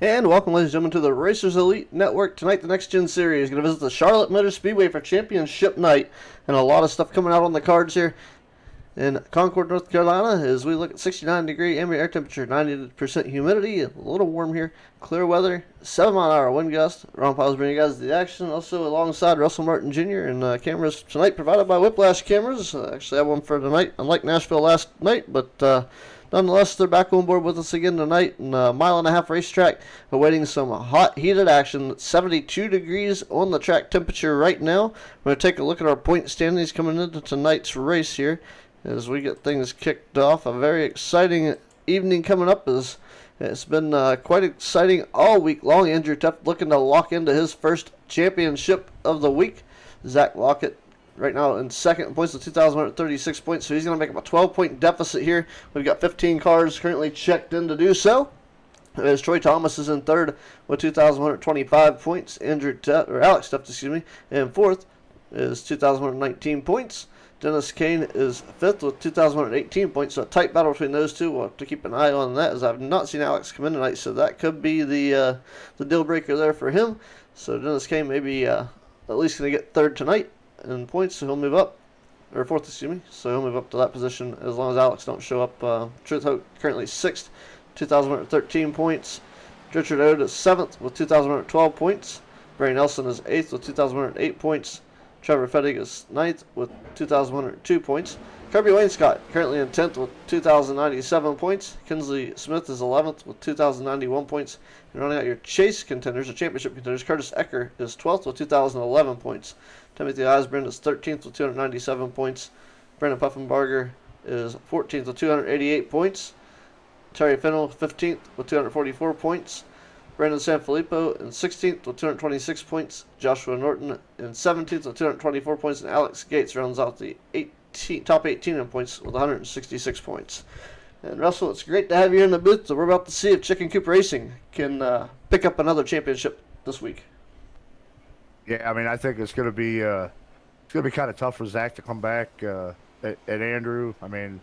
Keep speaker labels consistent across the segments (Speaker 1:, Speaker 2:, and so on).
Speaker 1: And welcome, ladies and gentlemen, to the Racers Elite Network. Tonight, the Next Gen Series is going to visit the Charlotte Motor Speedway for Championship Night. And a lot of stuff coming out on the cards here in Concord, North Carolina, as we look at 69-degree ambient air temperature, 90% humidity, a little warm here, clear weather, 7-mile-an-hour wind gust. Ron Piles bringing you guys the action, also alongside Russell Martin Jr. And cameras tonight provided by Whiplash Cameras. Actually, I have one for tonight, unlike Nashville last night, but nonetheless, they're back on board with us again tonight. And a mile-and-a-half racetrack awaiting some hot, heated action. 72 degrees on the track temperature right now. We're going to take a look at our point standings coming into tonight's race here as we get things kicked off. A very exciting evening coming up. As it's been quite exciting all week long. Andrew Tuft looking to lock into his first championship of the week. Zach Lockett right now in second points with 2,136 points, so he's going to make up a 12-point deficit here. We've got 15 cars currently checked in to do so. As Troy Thomas is in third with 2,125 points. Alex Tuft, in fourth is 2,119 points. Dennis Kane is fifth with 2,118 points, so a tight battle between those two. We'll have to keep an eye on that, as I've not seen Alex come in tonight, so that could be the deal breaker there for him. So Dennis Kane may be at least going to get third tonight in points, so he'll move up, or fourth, so he'll move up to that position as long as Alex don't show up. Truth Hope currently sixth, 2,113 points. Richard Ode is seventh with 2,112 points. Barry Nelson is eighth with 2,108 points. Trevor Fettig is ninth with 2,102 points. Kirby Wainscott currently in 10th with 2,097 points. Kinsley Smith is 11th with 2,091 points. And running out your chase contenders, or championship contenders, Curtis Ecker is 12th with 2,011 points. Timothy Eisbrand is 13th with 297 points. Brandon Puffenbarger is 14th with 288 points. Terry Fennell 15th with 244 points. Brandon Sanfilippo in 16th with 226 points. Joshua Norton in 17th with 224 points. And Alex Gates rounds out the top 18 in points with 166 points. And Russell, it's great to have you in the booth. So we're about to see if Chicken Coop Racing can pick up another championship this week.
Speaker 2: Yeah, I mean, I think it's going to be kind of tough for Zach to come back at Andrew. I mean,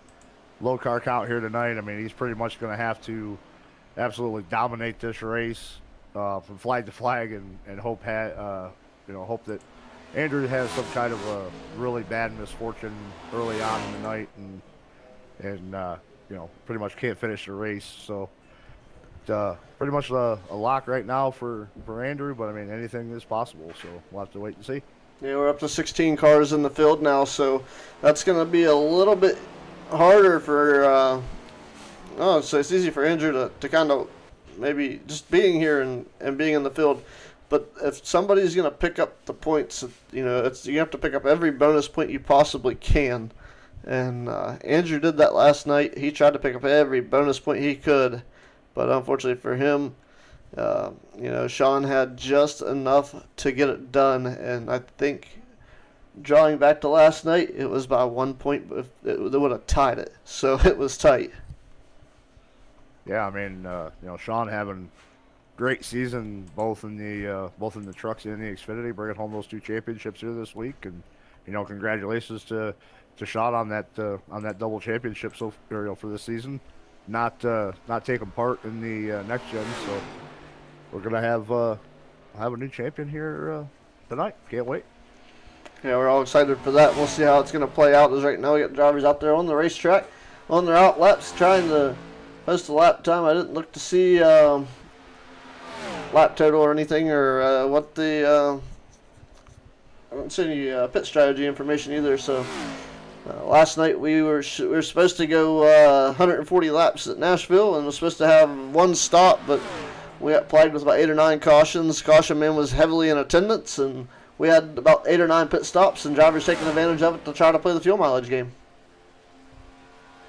Speaker 2: low car count here tonight. I mean, he's pretty much going to have to absolutely dominate this race from flag to flag, and hope that Andrew has some kind of a really bad misfortune early on in the night, and pretty much can't finish the race. So pretty much a lock right now for Andrew, but I mean, anything is possible, so we'll have to wait and see.
Speaker 1: Yeah, we're up to 16 cars in the field now, so that's going to be a little bit harder for so it's easy for Andrew to kind of maybe just being here and being in the field. But if somebody's going to pick up the points, you have to pick up every bonus point you possibly can. And Andrew did that last night. He tried to pick up every bonus point he could. But unfortunately for him, Sean had just enough to get it done. And I think drawing back to last night, it was by 1 point. They would have tied it. So it was tight.
Speaker 2: Yeah, I mean, Sean having great season both in the trucks and the Xfinity, bringing home those two championships here this week, and congratulations to Sean on that double championship for this season. Not taking part in the next gen, so we're gonna have a new champion here tonight. Can't wait.
Speaker 1: Yeah, we're all excited for that. We'll see how it's gonna play out. As right now we got drivers out there on the racetrack, on their out laps, trying to post a lap time. I didn't look to see lap total or anything, or what the I don't see any pit strategy information either. So last night we were supposed to go 140 laps at Nashville, and was supposed to have one stop, but we got plagued with about 8 or 9 cautions. Caution man was heavily in attendance, and we had about 8 or 9 pit stops, and drivers taking advantage of it to try to play the fuel mileage game.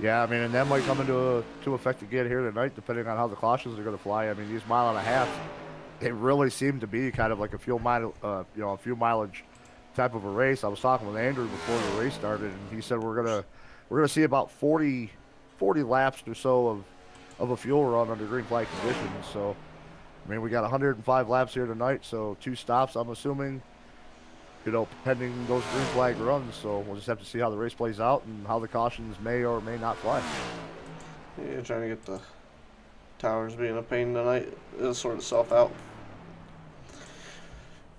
Speaker 2: Yeah, I mean, and that might come into effect again here tonight, depending on how the cautions are going to fly. I mean, these mile-and-a-half, they really seem to be kind of like a fuel mileage type of a race. I was talking with Andrew before the race started, and he said we're gonna see about 40 laps or so of a fuel run under green flag conditions. So, I mean, we got 105 laps here tonight, so 2 stops, I'm assuming. Pending those green flag runs. So we'll just have to see how the race plays out and how the cautions may or may not fly.
Speaker 1: Yeah, trying to get the Towers being a pain tonight. It'll sort itself out.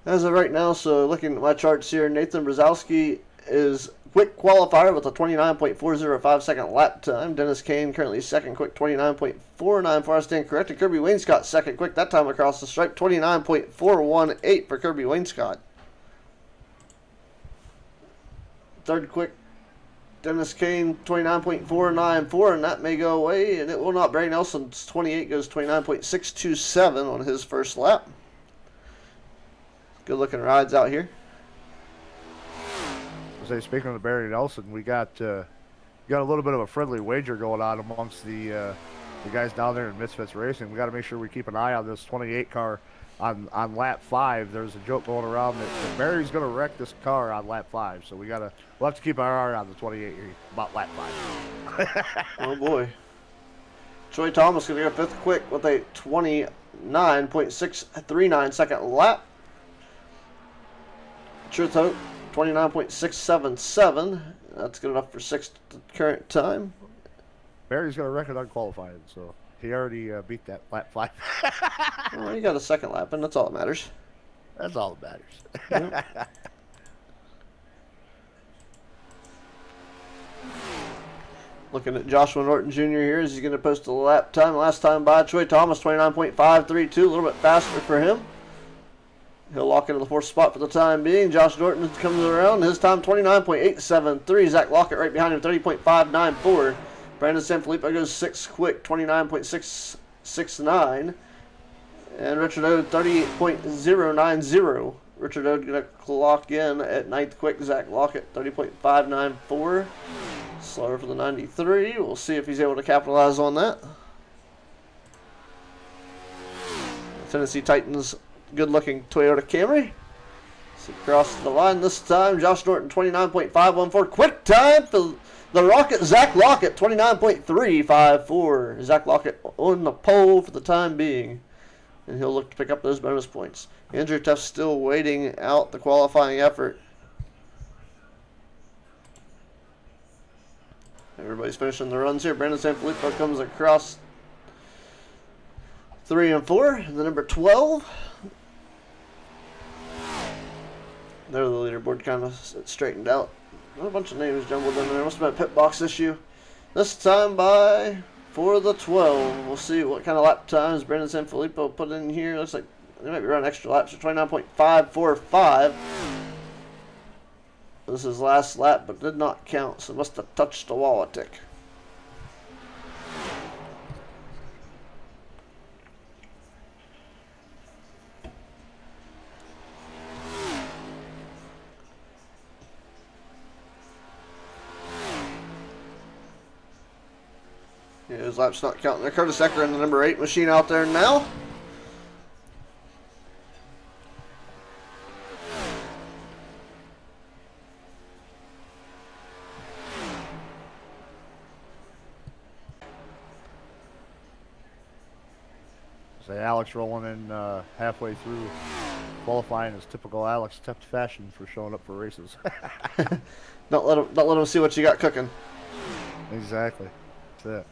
Speaker 1: As of right now, so looking at my charts here, Nathan Brzezowski is quick qualifier with a 29.405 second lap time. Dennis Kane currently second quick, 29.49 for us. Stand corrected. Kirby Wainscott second quick, that time across the stripe, 29.418 for Kirby Wainscott. Third quick, Dennis Kane, 29.494, and that may go away, and it will not. Barry Nelson's 28 goes 29.627 on his first lap. Good looking rides out here.
Speaker 2: Speaking of Barry Nelson, we got a little bit of a friendly wager going on amongst the guys down there in Misfits Racing. We got to make sure we keep an eye on this 28 car on lap 5. There's a joke going around that Barry's going to wreck this car on lap 5. So we'll have to keep our eye on the 28 here about lap 5.
Speaker 1: Oh boy. Troy Thomas going to go fifth quick with a 29.639 second lap. Truth Hope, 29.677. That's good enough for sixth at the current time.
Speaker 2: Barry's got a record unqualified, so he already beat that lap 5.
Speaker 1: Well, he got a second lap, and that's all that matters.
Speaker 2: That's all that matters.
Speaker 1: Yep. Looking at Joshua Norton Jr. here, is he going to post a lap time? Last time by Troy Thomas, 29.532, a little bit faster for him. He'll lock into the fourth spot for the time being. Josh Norton comes around. His time, 29.873. Zach Lockett right behind him, 30.594. Brandon Sanfilippo goes sixth quick, 29.669. And Richard Ode, 38.090. Richard Ode going to clock in at ninth quick. Zach Lockett, 30.594. Slower for the 93. We'll see if he's able to capitalize on that. Tennessee Titans. Good-looking Toyota Camry. So across the line this time, Josh Norton, 29.514. Quick time for the Rocket, Zach Lockett, 29.354. Zach Lockett on the pole for the time being. And he'll look to pick up those bonus points. Andrew Tuff still waiting out the qualifying effort. Everybody's finishing the runs here. Brandon Sanfilippo comes across 3 and 4. The number 12. There, the leaderboard kind of straightened out. A bunch of names jumbled in there. Must have been a pit box issue. This time by for the 12. We'll see what kind of lap times Brandon Sanfilippo put in here. Looks like they might be running extra laps. So 29.545. This is his last lap, but did not count, so must have touched the wall a tick. Yeah, his lap's not counting there. Curtis Ecker in the number 8 machine out there now.
Speaker 2: Say Alex rolling in halfway through qualifying is typical Alex Teft fashion for showing up for races.
Speaker 1: Don't let him see what you got cooking.
Speaker 2: Exactly. That's it.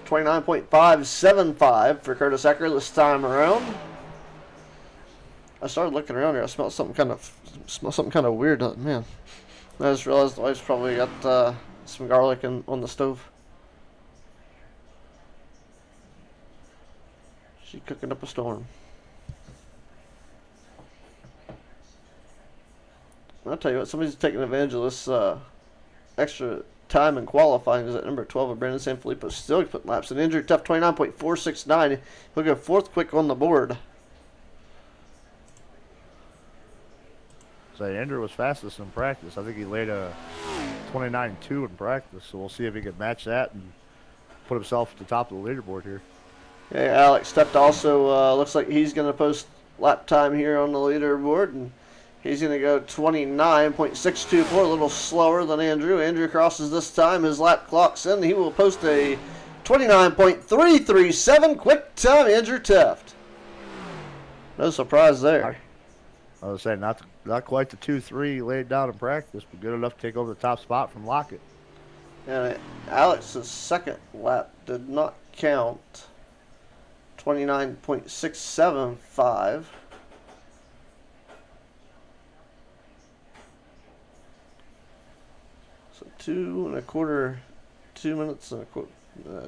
Speaker 1: $29.575 for Curtis Ecker this time around. I started looking around here. I smelled something kind of weird. Man, I just realized the wife's probably got some garlic on the stove. She's cooking up a storm. I'll tell you what, somebody's taking advantage of this extra time in qualifying, because at number 12 of Brandon Sanfilippo still putting laps in. Injured Tough, 29.469. He'll go fourth quick on the board.
Speaker 2: So Andrew was fastest in practice. I think he laid a 29.2 in practice, so we'll see if he can match that and put himself at the top of the leaderboard here.
Speaker 1: Yeah, Alex Teft also looks like he's going to post lap time here on the leaderboard, and he's going to go 29.624, a little slower than Andrew. Andrew crosses this time. His lap clocks in. He will post a 29.337 quick time, Andrew Teft. No surprise there.
Speaker 2: I was saying not quite the 2-3 laid down in practice, but good enough to take over the top spot from Lockett.
Speaker 1: And Alex's second lap did not count. 29.675. So 2 minutes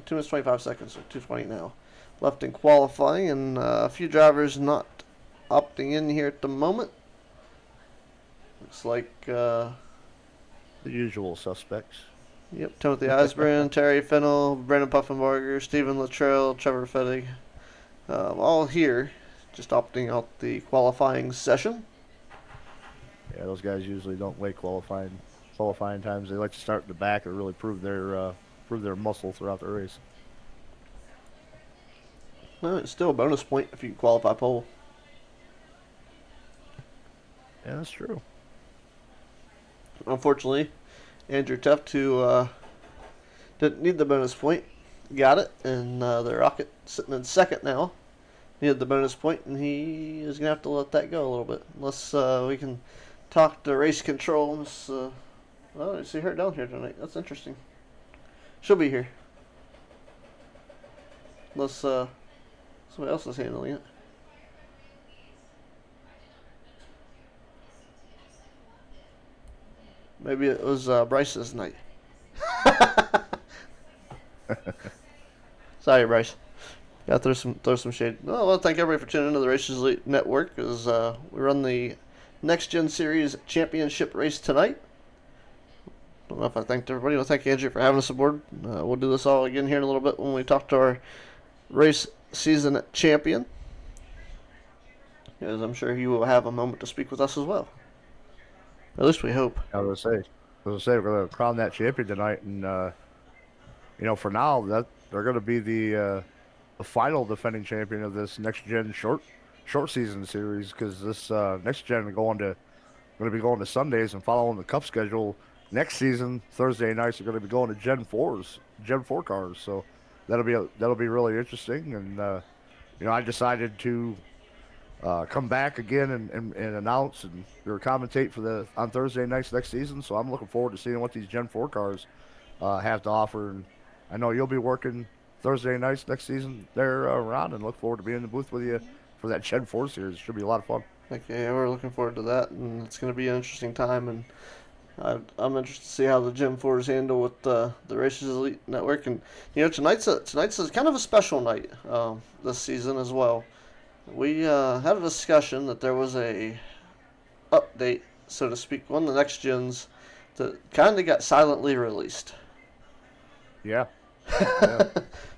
Speaker 1: 25 seconds, so 2:20 now. Left in qualifying, and a few drivers not opting in here at the moment. Looks like,
Speaker 2: The usual suspects.
Speaker 1: yep, Timothy Eisbrand, Terry Fennell, Brandon Puffenbarger, Stephen Luttrell, Trevor Fettig, all here, just opting out the qualifying session.
Speaker 2: Yeah, those guys usually don't wait qualifying times. They like to start in the back and really prove their muscle throughout the race.
Speaker 1: No, it's still a bonus point if you qualify pole.
Speaker 2: Yeah, that's true.
Speaker 1: Unfortunately, Andrew Tuft, who didn't need the bonus point, got it, and the Rocket sitting in second now. Needed the bonus point, and he is going to have to let that go a little bit. Unless we can talk to race control. I see her down here tonight. That's interesting. She'll be here. Unless somebody else is handling it. Maybe it was Bryce's night. Sorry, Bryce. Got to throw some shade. Well, I want to thank everybody for tuning into the Races Elite Network as we run the Next Gen Series Championship race tonight. Don't know if I thanked everybody. I'll thank Andrew for having us aboard. We'll do this all again here in a little bit when we talk to our race season champion, as I'm sure he will have a moment to speak with us as well. At least we hope.
Speaker 2: I was gonna say we're gonna crown that champion tonight, and for now that they're gonna be the final defending champion of this next gen short season series, because this next gen going to be going to Sundays and following the Cup schedule. Next season, Thursday nights are going to be going to Gen 4 cars, so that'll be really interesting. And I decided to come back again and announce and commentate on Thursday nights next season. So I'm looking forward to seeing what these Gen 4 cars have to offer. And I know you'll be working Thursday nights next season there, Ron, and look forward to being in the booth with you for that Gen 4 series. It should be a lot of fun.
Speaker 1: Okay, we're looking forward to that, and it's going to be an interesting time. And I'm interested to see how the Gen 4s handle with the Races Elite Network. And tonight's kind of a special night this season as well. We had a discussion that there was a update, so to speak, on the next gens that kind of got silently released.
Speaker 2: Yeah.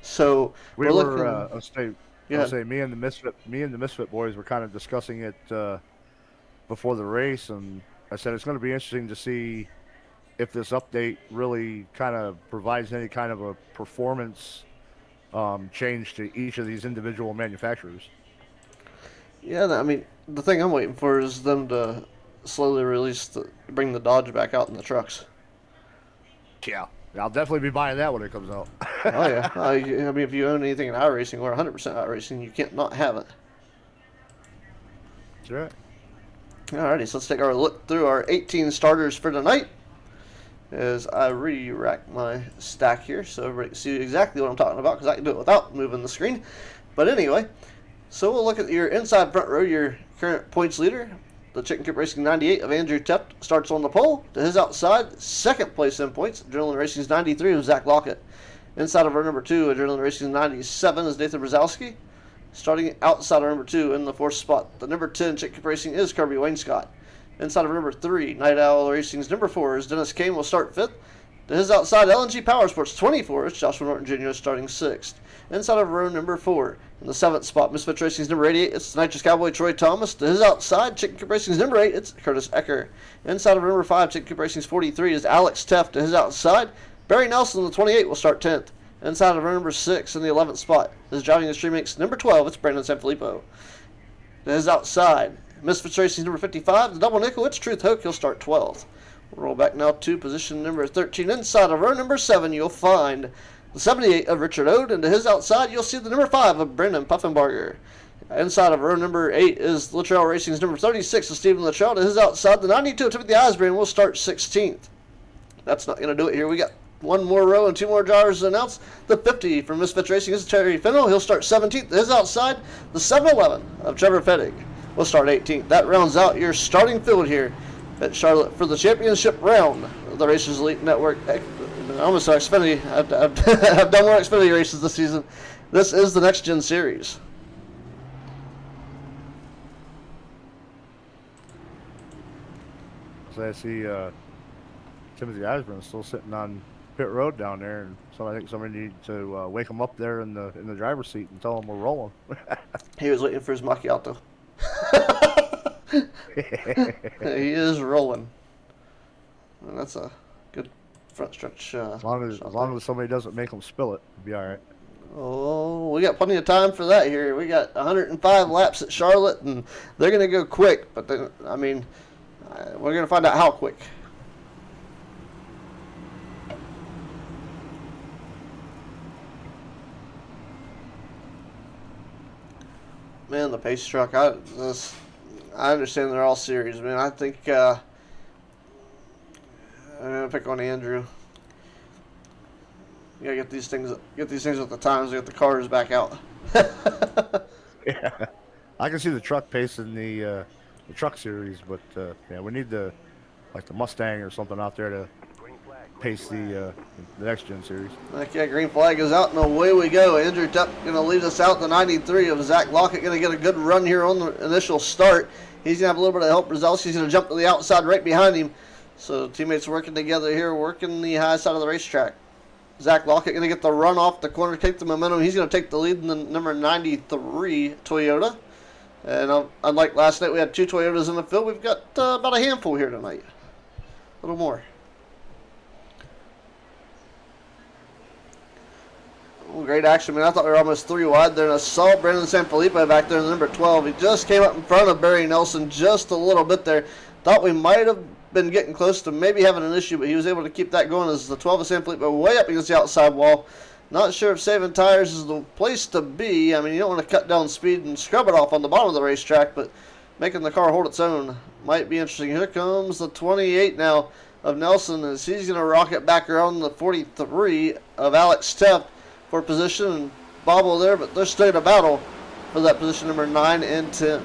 Speaker 1: So
Speaker 2: we were. I'll say me and the Misfit boys were kind of discussing it before the race, and I said it's going to be interesting to see if this update really kind of provides any kind of a performance change to each of these individual manufacturers.
Speaker 1: Yeah, I mean, the thing I'm waiting for is them to slowly bring the Dodge back out in the trucks.
Speaker 2: Yeah, I'll definitely be buying that when it comes out.
Speaker 1: Oh yeah, I mean, if you own anything in iRacing or 100% iRacing, you can't not have it.
Speaker 2: That's right.
Speaker 1: Alrighty, so let's take our look through our 18 starters for tonight. As I re-rack my stack here, so everybody can see exactly what I'm talking about, because I can do it without moving the screen. But anyway, so we'll look at your inside front row. Your current points leader, the Chicken Coop Racing 98 of Andrew Tuft, starts on the pole. To his outside, second place in points, Adrenaline Racing's 93 of Zach Lockett. Inside of row number 2, Adrenaline Racing's 97 is Nathan Brzezowski. Starting outside of number 2 in the 4th spot, the number 10 Chicken Coop Racing is Kirby Wainscott. Inside of number 3, Night Owl Racing's number 4 is Dennis Kane, will start 5th. To his outside, LNG Power Sports 24 is Joshua Norton Jr. starting 6th. Inside of row number 4, in the 7th spot, Misfit Racing's number 88, it's the Nitrous Cowboy Troy Thomas. To his outside, Chicken Coop Racing's number 8, it's Curtis Ecker. Inside of number 5, Chicken Coop Racing's 43 is Alex Teff. To his outside, Barry Nelson, the 28, will start 10th. Inside of row number 6, in the 11th spot, is driving the Stream Inc.'s number 12, it's Brandon Sanfilippo. To his outside, Misfits Racing's number 55, the double nickel, it's Truth Hoke, he'll start 12th. We'll roll back now to position number 13. Inside of row number 7, you'll find the 78 of Richard Ode, and to his outside, you'll see the number 5 of Brendan Puffenbarger. Inside of row number 8 is Luttrell Racing's number 36, is Stephen Luttrell. To his outside, the 92 of Timothy Osborne will start 16th. That's not going to do it here. We got one more row and 2 more drivers to announce. The 50 from Misfits Racing is Terry Fennell. He'll start 17th. To his outside, the 711 of Trevor Fettig will start 18th. That rounds out your starting field here at Charlotte for the championship round of the Racers Elite Network. I almost saw Xfinity. I've done more Xfinity races this season. This is the Next Gen Series.
Speaker 2: So I see Timothy Osborne still sitting on pit road down there, and so I think somebody needs to wake him up there in the driver's seat and tell him we're rolling.
Speaker 1: He was waiting for his macchiato. He is rolling. And that's a good front stretch.
Speaker 2: As long as somebody doesn't make him spill it, it'll be all right.
Speaker 1: Oh, we got plenty of time for that here. We got 105 laps at Charlotte, and they're going to go quick. But then, I mean, we're going to find out how quick. Man, the pace truck. I understand they're all series. Man, I think I'm gonna pick on Andrew. You gotta get these things with the times. Get the cars back out.
Speaker 2: Yeah, I can see the truck pacing the truck series, but yeah, we need the Mustang or something out there to pace the Next Gen Series.
Speaker 1: Okay, green flag is out, and away we go. Andrew Tupp going to lead us out. The 93 of Zach Lockett going to get a good run here on the initial start. He's going to have a little bit of help. Brzezowski's going to jump to the outside right behind him. So teammates working together here, working the high side of the racetrack. Zach Lockett going to get the run off the corner, take the momentum. He's going to take the lead in the number 93 Toyota. And unlike last night, we had 2 Toyotas in the field. We've got about a handful here tonight. A little more. Oh, great action, man. I thought we were almost 3 wide there, and I saw Brandon Sanfilippo back there in the number 12. He just came up in front of Barry Nelson just a little bit there. Thought we might have been getting close to maybe having an issue, but he was able to keep that going as the 12 of Sanfilippo way up against the outside wall. Not sure if saving tires is the place to be. I mean, you don't want to cut down speed and scrub it off on the bottom of the racetrack, but making the car hold its own might be interesting. Here comes the 28 now of Nelson as he's going to rock it back around the 43 of Alex Teff for position and bobble there, but they're still in a battle for that position number 9 and 10. There's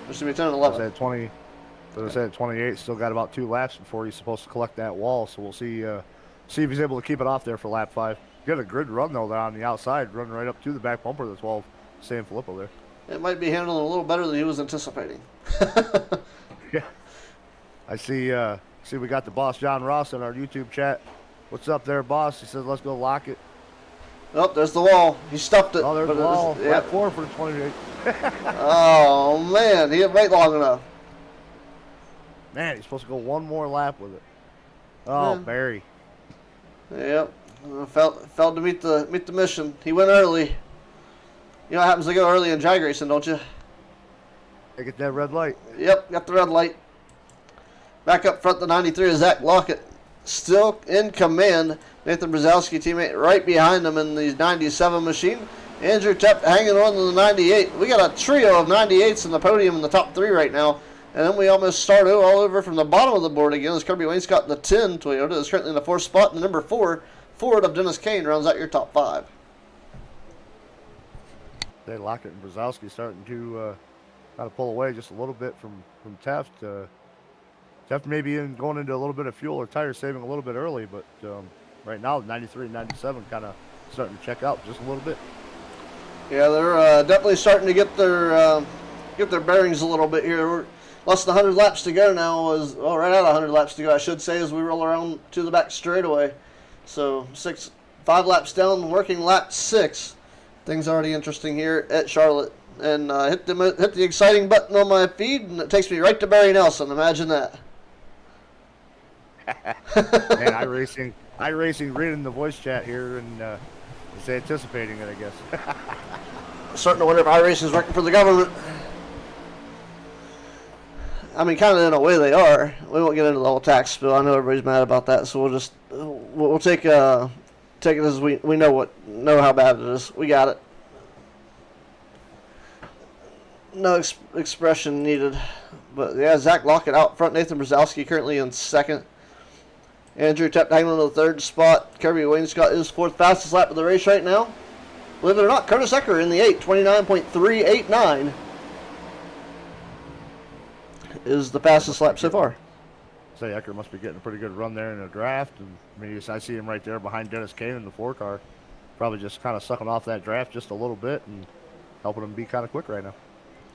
Speaker 1: going to be 10 and 11.
Speaker 2: I said 28 still got about 2 laps before he's supposed to collect that wall, so we'll see if he's able to keep it off there for lap 5. Get a good run though there on the outside, running right up to the back bumper of the 12 Sanfilippo there.
Speaker 1: It might be handling a little better than he was anticipating.
Speaker 2: Yeah. I see we got the boss John Ross in our YouTube chat. What's up there, boss? He says let's go lock it.
Speaker 1: Oh, there's the wall. He stuffed it.
Speaker 2: Oh, there's the wall. Lap 4 for the 28.
Speaker 1: Oh, man. He didn't wait long enough.
Speaker 2: Man, he's supposed to go one more lap with it. Oh, yeah. Barry.
Speaker 1: Yep. Failed to meet the mission. He went early. You know what happens to go early in drag racing, don't you?
Speaker 2: They get that red light.
Speaker 1: Yep, got the red light. Back up front, the 93 is Zach Lockett. Still in command. Nathan Brzezowski, teammate, right behind him in the 97 machine. Andrew Tepp hanging on to the 98. We got a trio of 98s in the podium in the top 3 right now. And then we almost start all over from the bottom of the board again as Kirby Wainscott, the 10 Toyota, is currently in the 4th spot. And the number 4 Ford of Dennis Kane rounds out your top 5.
Speaker 2: They Lockett and Brzezowski starting to kind of pull away just a little bit from Taft. Taft maybe going into a little bit of fuel or tire saving a little bit early, but right now 93 and 97 kind of starting to check out just a little bit. Yeah,
Speaker 1: they're definitely starting to get their bearings a little bit here. We're less than 100 laps to go now. Right out of 100 laps to go, I should say, as we roll around to the back straightaway. So 5 laps down, working lap 6. Things already interesting here at Charlotte. And hit the exciting button on my feed, and it takes me right to Barry Nelson. Imagine that.
Speaker 2: Man, iRacing reading the voice chat here and is anticipating it, I guess.
Speaker 1: Starting to wonder if iRacing is working for the government. I mean, kind of in a way they are. We won't get into the whole tax bill. I know everybody's mad about that, so we'll take it as we know how bad it is. We got it. No expression needed. But yeah, Zach Lockett out front. Nathan Brzezowski currently in second. Andrew Tepp hanging on the third spot. Kirby Wainscott is fourth fastest lap of the race right now. Believe it or not, Curtis Ecker in the 8, 29.389 is the fastest lap so far.
Speaker 2: Say Ecker must be getting a pretty good run there in the draft. And I mean, I see him right there behind Dennis Kane in the 4-car. Probably just kind of sucking off that draft just a little bit and helping him be kind of quick right now.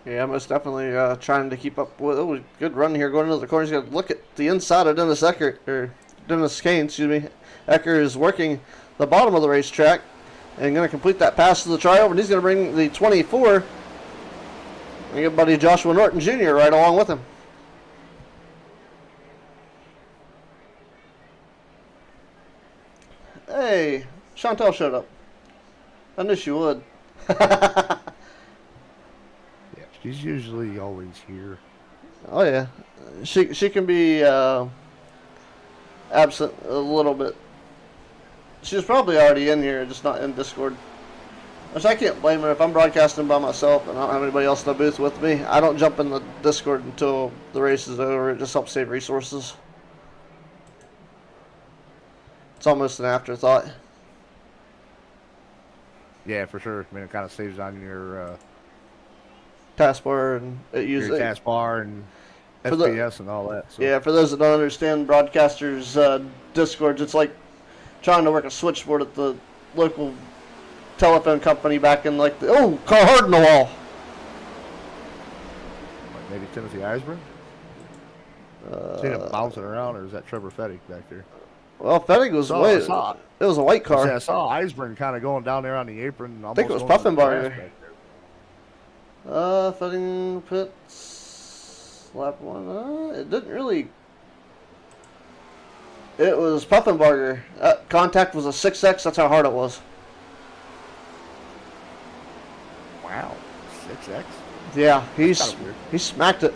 Speaker 1: Yeah, most definitely trying to keep up with. Oh, good run here going into the corner. He's got to look at the inside of Dennis Kane, excuse me. Ecker is working the bottom of the racetrack and going to complete that pass to the trioval, and he's going to bring the 24 and get buddy Joshua Norton Jr. right along with him. Hey, Chantel showed up. I knew she would.
Speaker 2: Yeah, she's usually always here.
Speaker 1: Oh yeah, she can be absent a little bit. She's probably already in here, just not in Discord. Which I can't blame her. If I'm broadcasting by myself and I don't have anybody else in the booth with me, I don't jump in the Discord until the race is over. It just helps save resources. It's almost an afterthought.
Speaker 2: Yeah, for sure. I mean, it kind of saves on your
Speaker 1: Taskbar and it uses
Speaker 2: your taskbar and FPS and all that. So.
Speaker 1: Yeah, for those that don't understand broadcasters' Discords, it's like trying to work a switchboard at the local telephone company back in like the car hard in the wall.
Speaker 2: Like maybe Timothy Eisberg? Seen him bouncing around, or is that Trevor Fettig back there?
Speaker 1: Well, Fettig was it was a white car.
Speaker 2: I saw Eisberg kind of going down there on the apron.
Speaker 1: I think it was Puffenbarger. Fettig pits lap 1. It didn't really. It was Puffenbarger. Contact was a 6X. That's how hard it was.
Speaker 2: Wow, 6X.
Speaker 1: Yeah, he smacked it.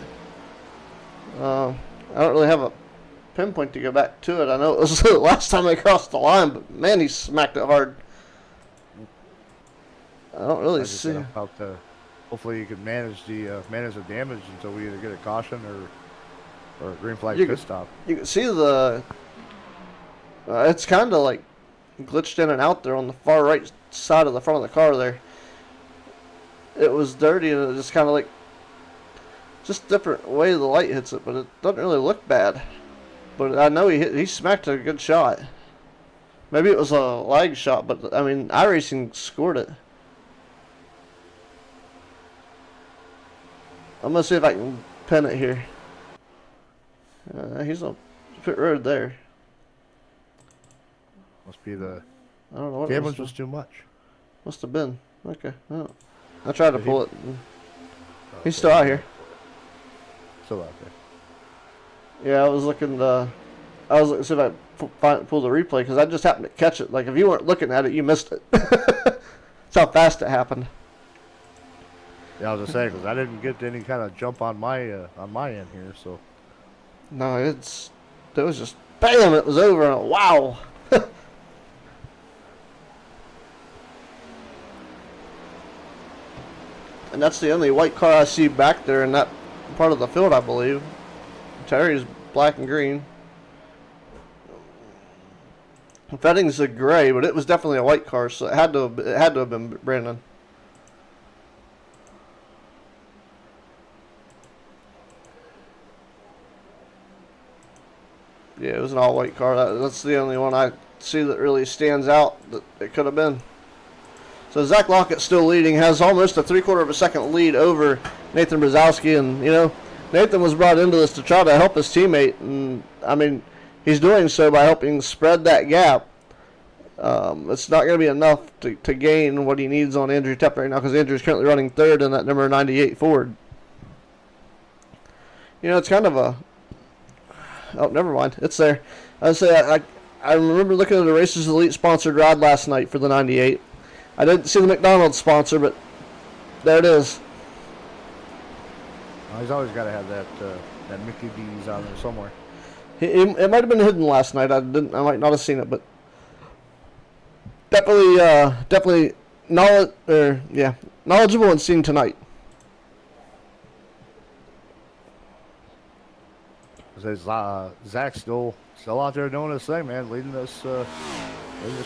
Speaker 1: I don't really have a pinpoint to go back to it. I know it was the last time I crossed the line, but man, he smacked it hard. I don't really see.
Speaker 2: Hopefully, you can manage the damage until we either get a caution or a green flag pit stop.
Speaker 1: You can see the. It's kind of like glitched in and out there on the far right side of the front of the car there. It was dirty and it just kind of like just different way the light hits it, but it doesn't really look bad. But I know he smacked a good shot. Maybe it was a lag shot, but I mean iRacing scored it. I'm gonna see if I can pin it here. He's on pit road there.
Speaker 2: Must be the.
Speaker 1: I don't know what
Speaker 2: damage was too much.
Speaker 1: Must have been. Okay. Oh. I tried to pull it. He's still out here.
Speaker 2: Still out there.
Speaker 1: Yeah, I was looking to see if I pull the replay because I just happened to catch it. Like if you weren't looking at it, you missed it. That's how fast it happened.
Speaker 2: Yeah, I was just saying because I didn't get any kind of jump on my end here, so.
Speaker 1: No, it was just bam! It was over and wow. And that's the only white car I see back there in that part of the field, I believe. Terry's black and green. Fetting's a gray, but it was definitely a white car, so it had to have been Brandon. Yeah, it was an all-white car. That's the only one I see that really stands out that it could have been. So Zach Lockett still leading, has almost a 3/4 of a second lead over Nathan Brzezowski, and Nathan was brought into this to try to help his teammate, and I mean he's doing so by helping spread that gap. It's not going to be enough to gain what he needs on Andrew Tepp right now because Andrew's currently running third in that number 98 Ford. It's kind of a. Oh, never mind. It's there. I remember looking at the Racers Elite sponsored ride last night for the 98. I didn't see the McDonald's sponsor, but there it is.
Speaker 2: Well, he's always got to have that Mickey D's on there somewhere.
Speaker 1: It might have been hidden last night. I might not have seen it, but definitely knowledgeable and seen tonight.
Speaker 2: Zach's still out there doing his thing, man, leading this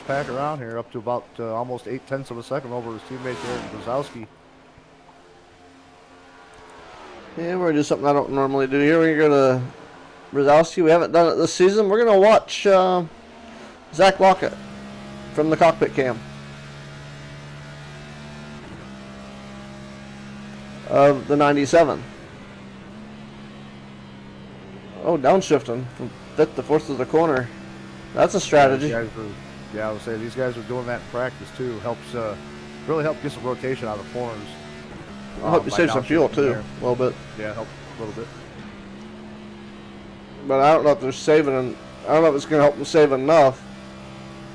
Speaker 2: pack around here up to about almost 0.8 of a second over his teammate there, Brzezowski.
Speaker 1: Yeah, we're going to do something I don't normally do here. We're going to Brzezowski. We haven't done it this season. We're going to watch Zach Lockett from the cockpit cam of the 97. Oh, downshifting from 5th to 4th of the corner. That's a strategy.
Speaker 2: I would say these guys are doing that in practice too. Really help get some rotation out of the corners.
Speaker 1: I hope you save some fuel too, a little bit.
Speaker 2: Yeah, help a little bit.
Speaker 1: But I don't know if they're saving. I don't know if it's going to help them save enough.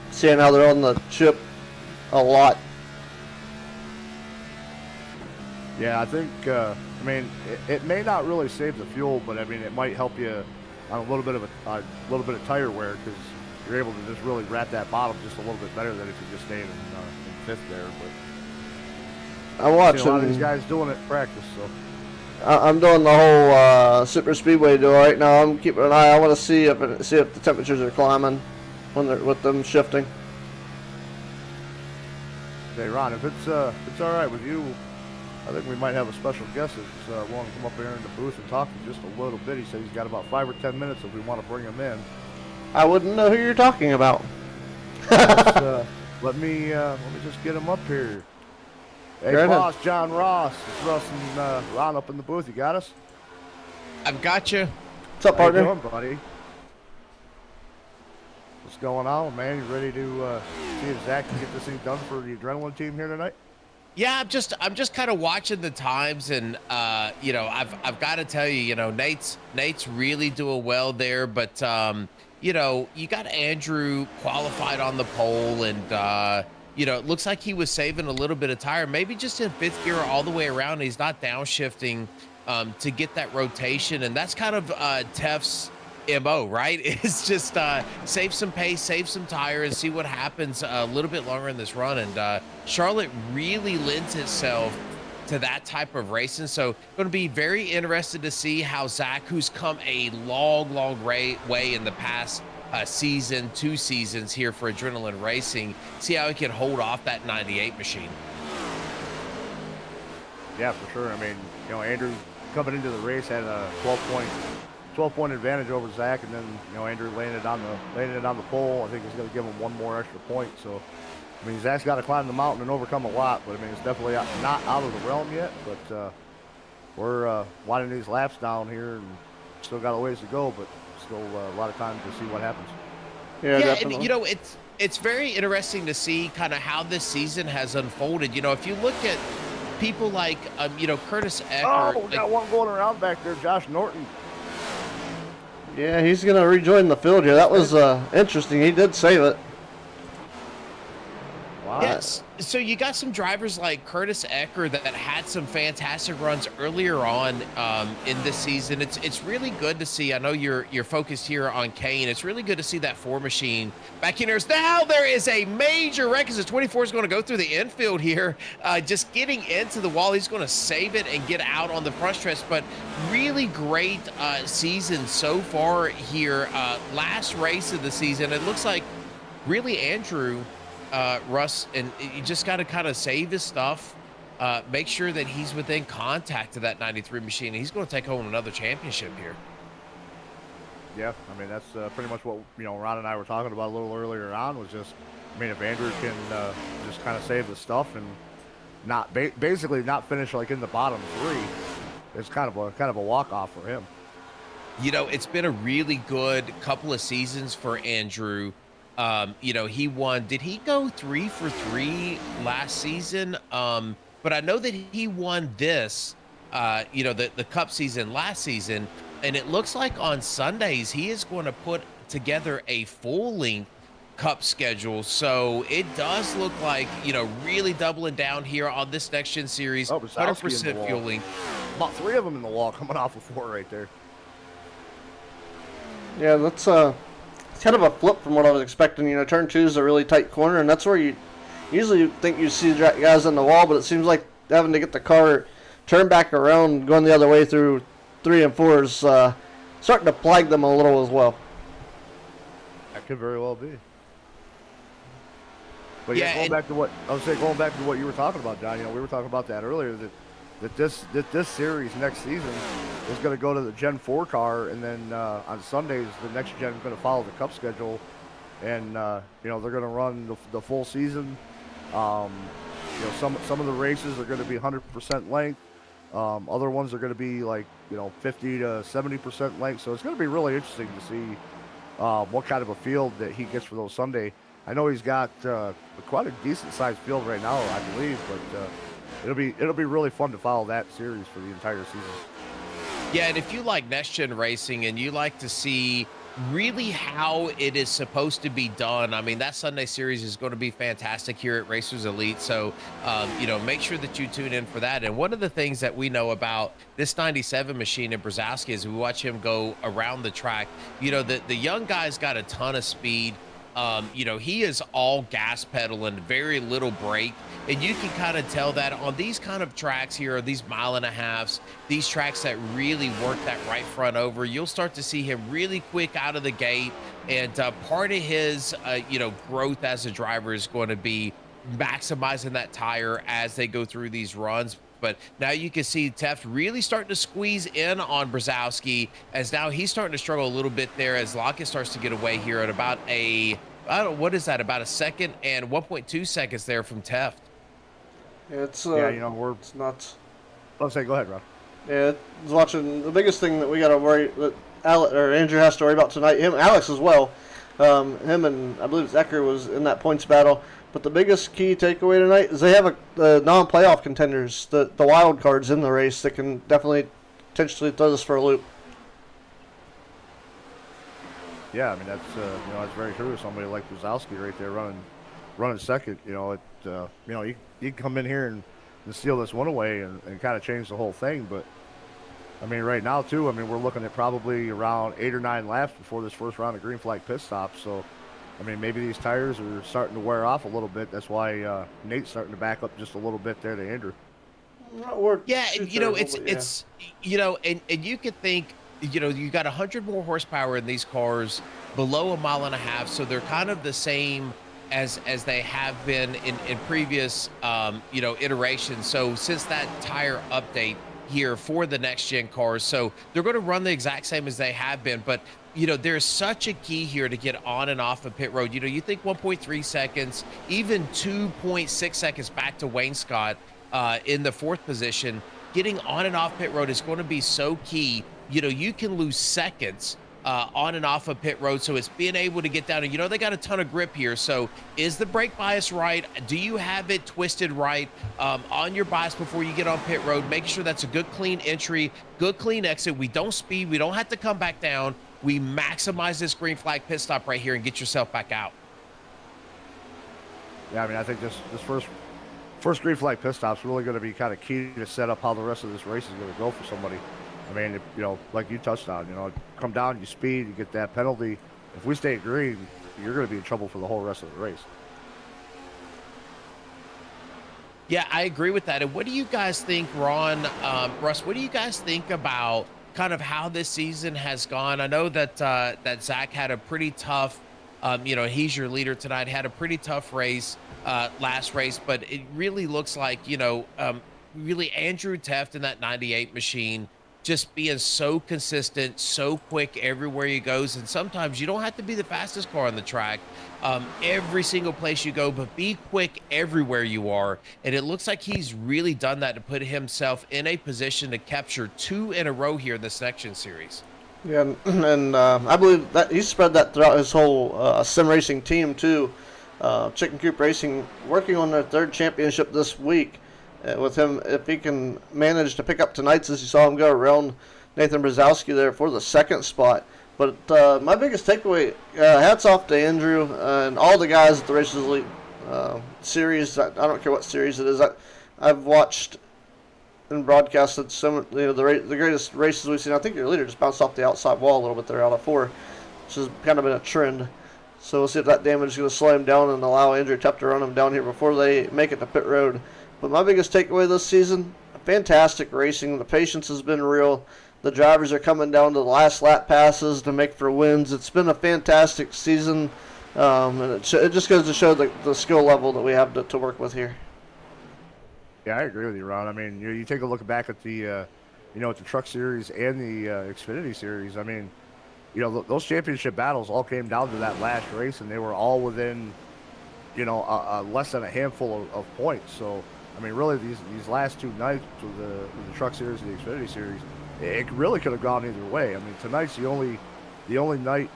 Speaker 1: Seeing how they're on the chip a lot.
Speaker 2: Yeah, I think. I mean, it may not really save the fuel, but I mean, it might help you on a little bit of tire wear because you're able to just really wrap that bottom just a little bit better than if you just stayed in 5th there. But
Speaker 1: I'm watching.
Speaker 2: A lot of these guys doing it in practice, so.
Speaker 1: I'm doing the whole Super Speedway deal right now. I'm keeping an eye. I want to see if the temperatures are climbing when they're with them shifting.
Speaker 2: Hey Ron, if it's all right with you, I think we might have a special guest that's willing to come up here in the booth and talk to just a little bit. He said he's got about 5 or 10 minutes if we want to bring him in.
Speaker 1: I wouldn't know who you're talking about.
Speaker 2: Let me just get him up here. Hey, boss, John Ross. It's Russ and Ron up in the booth. You got us?
Speaker 3: I've got you.
Speaker 1: What's up, partner?
Speaker 2: How you doing, buddy? What's going on, man? You ready to see if Zach can get this thing done for the adrenaline team here tonight?
Speaker 3: Yeah, I'm just kind of watching the times, and you know, I've got to tell you, you know, Nate's really doing well there, but you know, you got Andrew qualified on the pole, and you know, it looks like he was saving a little bit of tire, maybe just in 5th gear all the way around. He's not downshifting to get that rotation, and that's kind of Tef's MO, right? It's just save some pace, save some tire, and see what happens a little bit longer in this run. And Charlotte really lends itself to that type of racing, so going to be very interested to see how Zach, who's come a long way in the past season, 2 seasons here for Adrenaline Racing, see how he can hold off that 98 machine.
Speaker 2: Yeah, for sure. I mean, you know, Andrew coming into the race had a 12-point advantage over Zach, and then, you know, Andrew laying it on the pole. I think it's going to give him 1 more extra point. So, I mean, Zach's got to climb the mountain and overcome a lot, but I mean, it's definitely not out of the realm yet. But we're winding these laps down here, and still got a ways to go, but still a lot of time to see what happens.
Speaker 3: Yeah, and you know, it's very interesting to see kind of how this season has unfolded. You know, if you look at people like you know, Curtis Eckert.
Speaker 2: Oh, we got one going around back there, Josh Norton.
Speaker 1: Yeah, he's going to rejoin the field here. That was interesting. He did save it.
Speaker 2: Wow.
Speaker 3: Yes. So you got some drivers like Curtis Eckert that had some fantastic runs earlier on in this season. It's really good to see. I know you're focused here on Kane. It's really good to see that 4 machine back in there. Now there is a major wreck as the 24 is going to go through the infield here, just getting into the wall. He's going to save it and get out on the front stretch. But really great season so far here. Last race of the season, it looks like really Andrew. Russ, and you just got to kind of save his stuff, make sure that he's within contact of that 93 machine. He's going to take home another championship here.
Speaker 2: Yeah, I mean, that's pretty much what, you know, Ron and I were talking about a little earlier on, was just, I mean, if Andrew can just kind of save the stuff and not basically not finish like in the bottom 3, it's kind of a walk-off for him.
Speaker 3: You know, it's been a really good couple of seasons for Andrew. You know, he won. Did he go 3 for 3 last season? But I know that he won this, you know, the Cup season last season. And it looks like on Sundays, he is going to put together a full-length Cup schedule. So it does look like, you know, really doubling down here on this Next Gen Series. 100% fueling.
Speaker 2: About 3 of them in the wall coming off of 4 right there.
Speaker 1: Yeah, that's it's kind of a flip from what I was expecting. You know, turn 2 is a really tight corner, and that's where you usually think you see guys in the wall, but it seems like having to get the car turn back around, going the other way through 3 and 4 is starting to plague them a little as well.
Speaker 2: That could very well be. But
Speaker 3: Yeah,
Speaker 2: going back to what you were talking about, John. We were talking about that earlier. That this series next season is going to go to the Gen 4 car, and then on Sundays the next gen is going to follow the Cup schedule, and they're going to run the full season. Some of the races are going to be 100% length. Other ones are going to be like 50 to 70% length. So it's going to be really interesting to see what kind of a field that he gets for those Sunday. I know he's got quite a decent sized field right now, I believe, but it'll be really fun to follow that series for the entire season.
Speaker 3: Yeah, and if you like next gen racing and you like to see really how it is supposed to be done, I mean, that Sunday series is going to be fantastic here at Racers Elite. So, make sure that you tune in for that. And one of the things that we know about this 97 machine in Brzezowski is we watch him go around the track. The young guy's got a ton of speed. He is all gas pedal and very little brake. And you can kind of tell that on these kind of tracks here, these 1.5 miles, these tracks that really work that right front over, you'll start to see him really quick out of the gate. And part of his, growth as a driver is going to be maximizing that tire as they go through these runs. But now you can see Teft really starting to squeeze in on Brzezowski, as now he's starting to struggle a little bit there as Lockett starts to get away here at about about a second and 1.2 seconds there from Teft.
Speaker 1: It's it's nuts.
Speaker 2: Let's say, go ahead, Rob.
Speaker 1: Yeah, it's watching. The biggest thing that we got to worry that Andrew has to worry about tonight, Alex as well. Him and I believe Ecker was in that points battle. But the biggest key takeaway tonight is they have the non-playoff contenders, the wild cards in the race that can definitely potentially throw this for a loop.
Speaker 2: Yeah, I mean that's very true. Somebody like Brzezowski right there running second. You can come in here and steal this one away and kind of change the whole thing. But I mean, right now too, we're looking at probably around 8 or 9 laps before this first round of green flag pit stops. So, maybe these tires are starting to wear off a little bit. That's why Nate's starting to back up just a little bit there to Andrew.
Speaker 1: Yeah,
Speaker 3: and you could think, you got 100 more horsepower in these cars below 1.5 miles, so they're kind of the same as they have been in previous iterations. So since that tire update here for the next gen cars, so they're going to run the exact same as they have been. But there's such a key here to get on and off of pit road. You think 1.3 seconds, even 2.6 seconds back to Wayne Scott in the 4th position. Getting on and off pit road is going to be so key. You can lose seconds on and off of pit road. So it's being able to get down, and they got a ton of grip here. So is the brake bias right? Do you have it twisted right on your bias before you get on pit road? Make sure that's a good clean entry, good clean exit. We don't speed, we don't have to come back down. We maximize this green flag pit stop right here and get yourself back out.
Speaker 2: Yeah, I think this first green flag pit stop's really going to be kind of key to set up how the rest of this race is going to go for somebody. Like you touched on, come down, you speed, you get that penalty. If we stay green, you're going to be in trouble for the whole rest of the race.
Speaker 3: Yeah, I agree with that. And what do you guys think, Ron, Russ, what do you guys think about kind of how this season has gone? I know that that Zach had a pretty tough, he's your leader tonight, had a pretty tough race last race, but it really looks like, really Andrew Teft in that 98 machine just being so consistent, so quick everywhere he goes. And sometimes you don't have to be the fastest car on the track every single place you go, but be quick everywhere you are. And it looks like he's really done that to put himself in a position to capture 2 in a row here in the section series.
Speaker 1: Yeah, and I believe that he spread that throughout his whole sim racing team too. Chicken Coop Racing working on their 3rd championship this week. With him, if he can manage to pick up tonight's, as you saw him go around Nathan Brzezowski there for the 2nd spot. But my biggest takeaway, hats off to Andrew and all the guys at the Racers Elite series. I don't care what series it is. I've watched and broadcasted some, the greatest races we've seen. I think your leader just bounced off the outside wall a little bit there out of 4, which has kind of been a trend. So we'll see if that damage is going to slow him down and allow Andrew Teft to run him down here before they make it to pit road. But my biggest takeaway this season, fantastic racing. The patience has been real. The drivers are coming down to the last lap passes to make for wins. It's been a fantastic season, and it just goes to show the skill level that we have to work with here.
Speaker 2: Yeah, I agree with you, Ron. I mean, you take a look back at the, at the Truck Series and the Xfinity Series. I mean, those championship battles all came down to that last race, and they were all within, less than a handful of points. So, I mean, really, these last two nights with the Truck Series and the Xfinity Series, it really could have gone either way. I mean, tonight's the only night,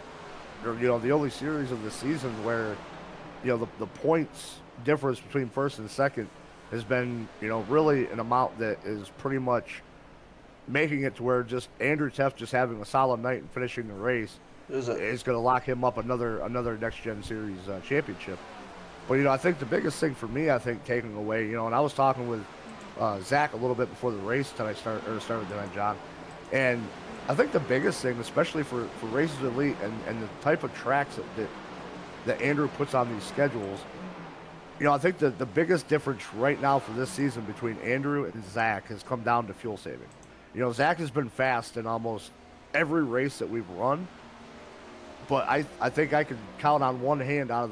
Speaker 2: or the only series of the season where, the points difference between first and second has been, really an amount that is pretty much making it to where just Andrew Teff just having a solid night and finishing the race is going to lock him up another Next Gen Series championship. But, I think the biggest thing for me, taking away, and I was talking with Zach a little bit before the race started tonight, John, and I think the biggest thing, especially for Races Elite and the type of tracks that Andrew puts on these schedules, I think the biggest difference right now for this season between Andrew and Zach has come down to fuel saving. Zach has been fast in almost every race that we've run, but I think I could count on one hand out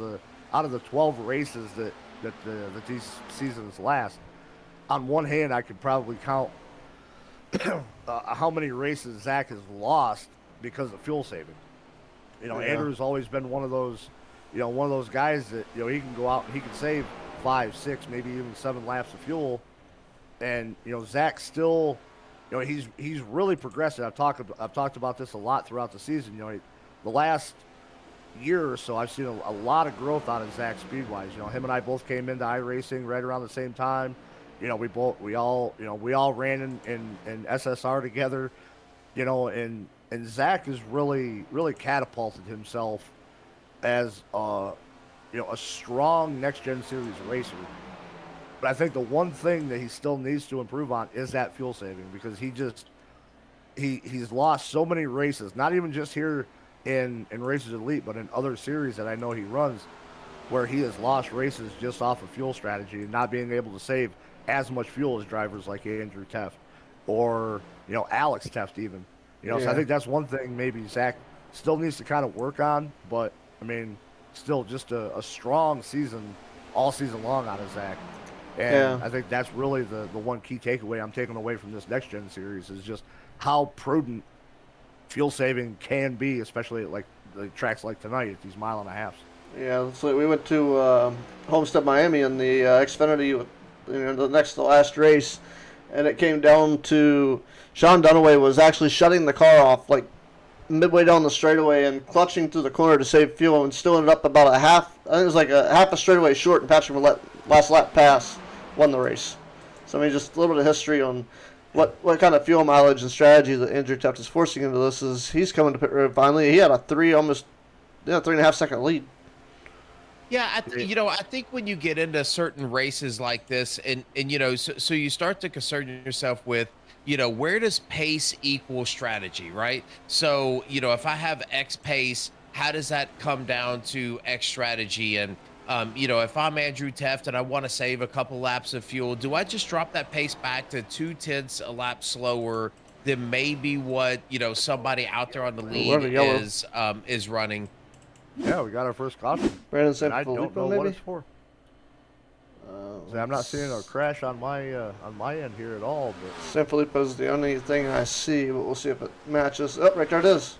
Speaker 2: of the 12 races that these seasons last. On one hand, I could probably count how many races Zach has lost because of fuel saving. Andrew's always been one of those guys that, he can go out and he can save 5, 6, maybe even 7 laps of fuel. And, Zach still, he's really progressed. I've talked about this a lot throughout the season. The last year or so, I've seen a lot of growth out of Zach speed-wise. Him and I both came into iRacing right around the same time. We all ran in SSR together, and Zach has really catapulted himself as a strong Next Gen Series racer. But I think the one thing that he still needs to improve on is that fuel saving, because he's lost so many races, not even just here in Races Elite, but in other series that I know he runs, where he has lost races just off of fuel strategy and not being able to save as much fuel as drivers like Andrew Teff or Alex Teff even. So I think that's one thing maybe Zach still needs to kind of work on, but I mean, still just a strong season all season long out of Zach. And I think that's really the one key takeaway I'm taking away from this Next Gen Series is just how prudent fuel saving can be, especially at like the tracks like tonight at these mile and a halves.
Speaker 1: Yeah, so we went to Homestead, Miami in the Xfinity, the next to last race, and it came down to Sean Dunaway was actually shutting the car off like midway down the straightaway and clutching through the corner to save fuel, and still ended up about I think it was like a half a straightaway short, and Patrick Millette last lap pass won the race. So I mean, just a little bit of history on what kind of fuel mileage and strategy that Andrew Teff is forcing into this is he's coming to pit road finally. He had a 3.5 second lead.
Speaker 3: Yeah, I think when you get into certain races like this, and so you start to concern yourself with, where does pace equal strategy, right? So, if I have X pace, how does that come down to X strategy? And, if I'm Andrew Teff and I want to save a couple laps of fuel, do I just drop that pace back to 0.2 a lap slower than maybe what, somebody out there on the lead is running?
Speaker 2: Yeah, we got our first caution.
Speaker 1: Brandon San
Speaker 2: I don't know
Speaker 1: maybe?
Speaker 2: what it's for. I'm not seeing a crash on my end here at all. But
Speaker 1: San Filippo's the only thing I see, but we'll see if it matches. Oh, right there it is.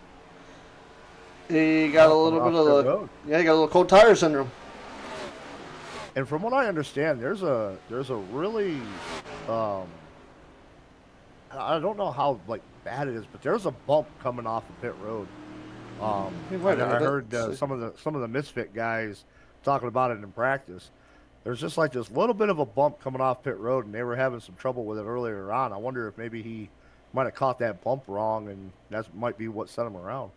Speaker 1: He got a little bit of he got a little cold tire syndrome.
Speaker 2: And from what I understand, there's a really I don't know how bad it is, but there's a bump coming off of pit road. I heard some of the Misfit guys talking about it in practice. There's just this little bit of a bump coming off pit road, and they were having some trouble with it earlier on. I wonder if maybe he might have caught that bump wrong, and that might be what set him around.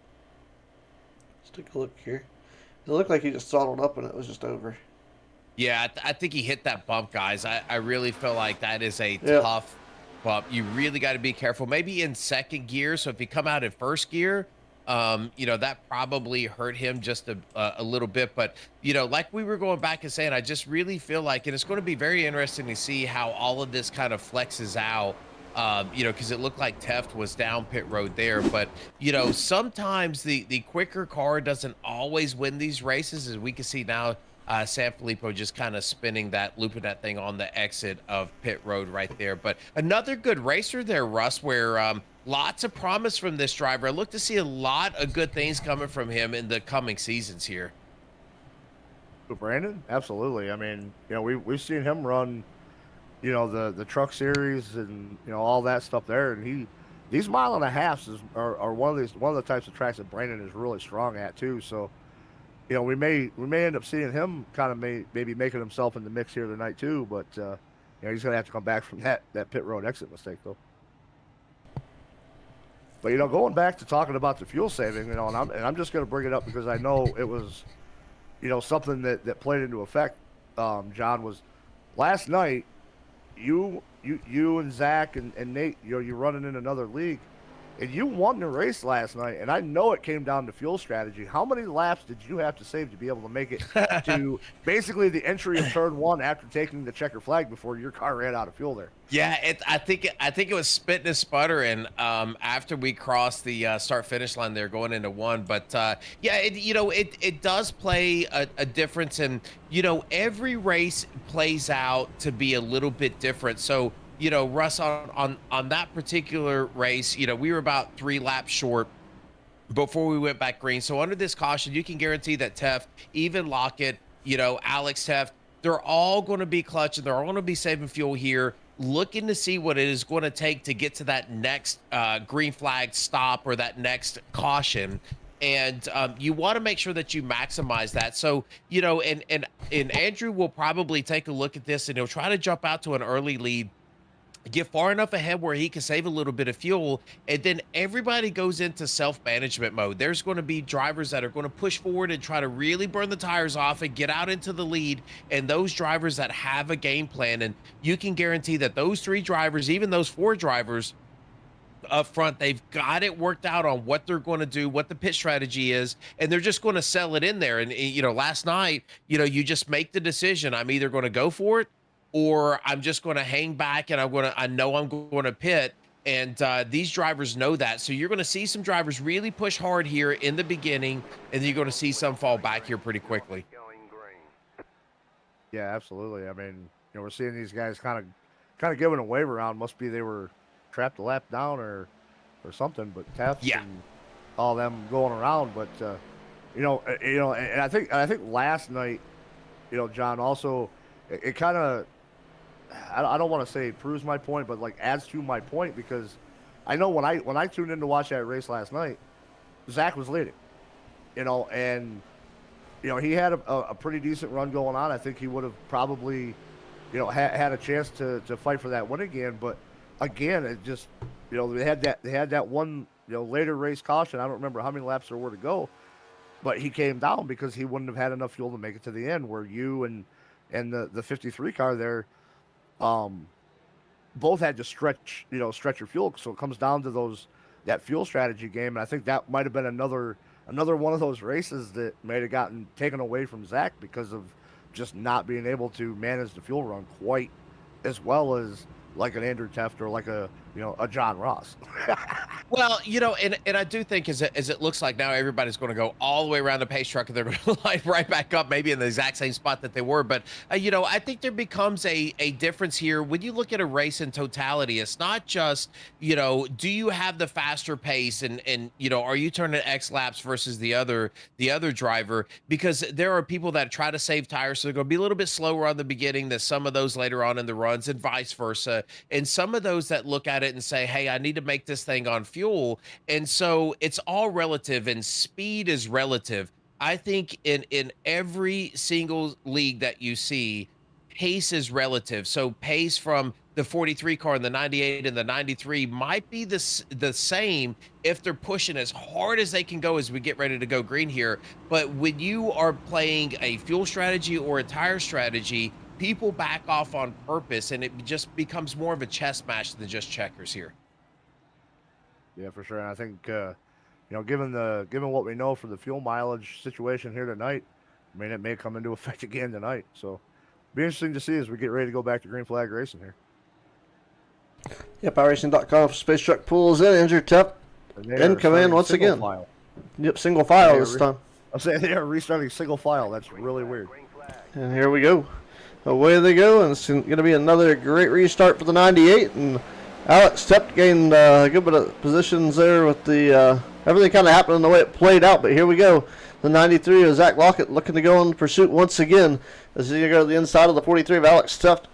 Speaker 1: Let's take a look here. It looked like he just throttled up and it was just over.
Speaker 3: Yeah, I think he hit that bump, guys. I really feel like that is a tough bump. You really got to be careful. Maybe in second gear, so if you come out in first gear, that probably hurt him just a little bit. But, like we were going back and saying, I just really feel like, and it's going to be very interesting to see how all of this kind of flexes out Because it looked like Teft was down pit road there. But sometimes the quicker car doesn't always win these races, as we can see now. Sanfilippo just kind of looping that thing on the exit of pit road right there. But another good racer there, Russ, where lots of promise from this driver. I look to see a lot of good things coming from him in the coming seasons here.
Speaker 2: Brandon, absolutely. I mean, we've seen him run, the truck series and all that stuff there, and these mile and a halves are one of the types of tracks that Brandon is really strong at too. So, we may end up seeing him kind of maybe making himself in the mix here tonight too. But he's gonna have to come back from that pit road exit mistake though. But going back to talking about the fuel saving, and I'm just gonna bring it up because I know it was, something that played into effect. John, was last night. You and Zach and Nate, you're running in another league, and you won the race last night. And I know it came down to fuel strategy. How many laps did you have to save to be able to make it to basically the entry of turn one after taking the checker flag before your car ran out of fuel there?
Speaker 3: Yeah, I think it was spitting and sputtering after we crossed the start finish line there going into one. But yeah, it does play a difference, and every race plays out to be a little bit different. So Russ, on that particular race, we were about 3 laps short before we went back green. So under this caution, you can guarantee that Teft, even Lockett, Alex Teft, they're all going to be clutching. They're all going to be saving fuel here, looking to see what it is going to take to get to that next green flag stop or that next caution. And you want to make sure that you maximize that. So, and Andrew will probably take a look at this, and he'll try to jump out to an early lead, get far enough ahead where he can save a little bit of fuel, and then everybody goes into self-management mode. There's going to be drivers that are going to push forward and try to really burn the tires off and get out into the lead, and those drivers that have a game plan. And you can guarantee that those 3 drivers, even those 4 drivers up front, they've got it worked out on what they're going to do, what the pit strategy is, and they're just going to sell it in there. And last night, you just make the decision. I'm either going to go for it, or I'm just going to hang back, and I know I'm going to pit. And these drivers know that. So you're going to see some drivers really push hard here in the beginning, and then you're going to see some fall back here pretty quickly.
Speaker 2: Yeah, absolutely. I mean, we're seeing these guys kind of giving a wave around. Must be they were trapped a lap down or something. But Teft and all them going around. But and I think last night, John, also it kind of, I don't want to say it proves my point, but like adds to my point, because I know when I tuned in to watch that race last night, Zach was leading, and he had a pretty decent run going on. I think he would have probably, had a chance to fight for that win again. But again, it just, they had that one, later race caution. I don't remember how many laps there were to go, but he came down because he wouldn't have had enough fuel to make it to the end, where you and the 53 car there, both had to stretch your fuel. So it comes down to that fuel strategy game. And I think that might have been another one of those races that may have gotten taken away from Zach because of just not being able to manage the fuel run quite as well as like an Andrew Teft or like a John Ross.
Speaker 3: Well, and I do think as it looks like now everybody's going to go all the way around the pace truck, and they're going to line right back up, maybe in the exact same spot that they were. But I think there becomes a difference here when you look at a race in totality. It's not just do you have the faster pace, and are you turning X laps versus the other driver? Because there are people that try to save tires, so they're going to be a little bit slower on the beginning than some of those later on in the runs, and vice versa. And some of those that look at it and say, hey, I need to make this thing on fuel. And so it's all relative, and speed is relative. I think in every single league that you see, pace is relative. So pace from the 43 car and the 98 and the 93 might be the same if they're pushing as hard as they can go as we get ready to go green here. But when you are playing a fuel strategy or a tire strategy, people back off on purpose, and it just becomes more of a chess match than just checkers here.
Speaker 2: Yeah, for sure. And I think, given what we know for the fuel mileage situation here tonight, I mean, it may come into effect again tonight. So, be interesting to see as we get ready to go back to green flag racing here.
Speaker 1: Yep, iRacing.com for Space Truck pulls in. Andrew Tepp in command once again.
Speaker 2: File.
Speaker 1: Yep, single file this time.
Speaker 2: I'm saying they are restarting single file. That's really weird.
Speaker 1: And here we go. Away they go, and it's going to be another great restart for the 98. And Alex Tepp gained a good bit of positions there with the everything kind of happening the way it played out. But here we go. The 93 of Zach Lockett looking to go in pursuit once again as he's going to go to the inside of the 43 of Alex Tepp.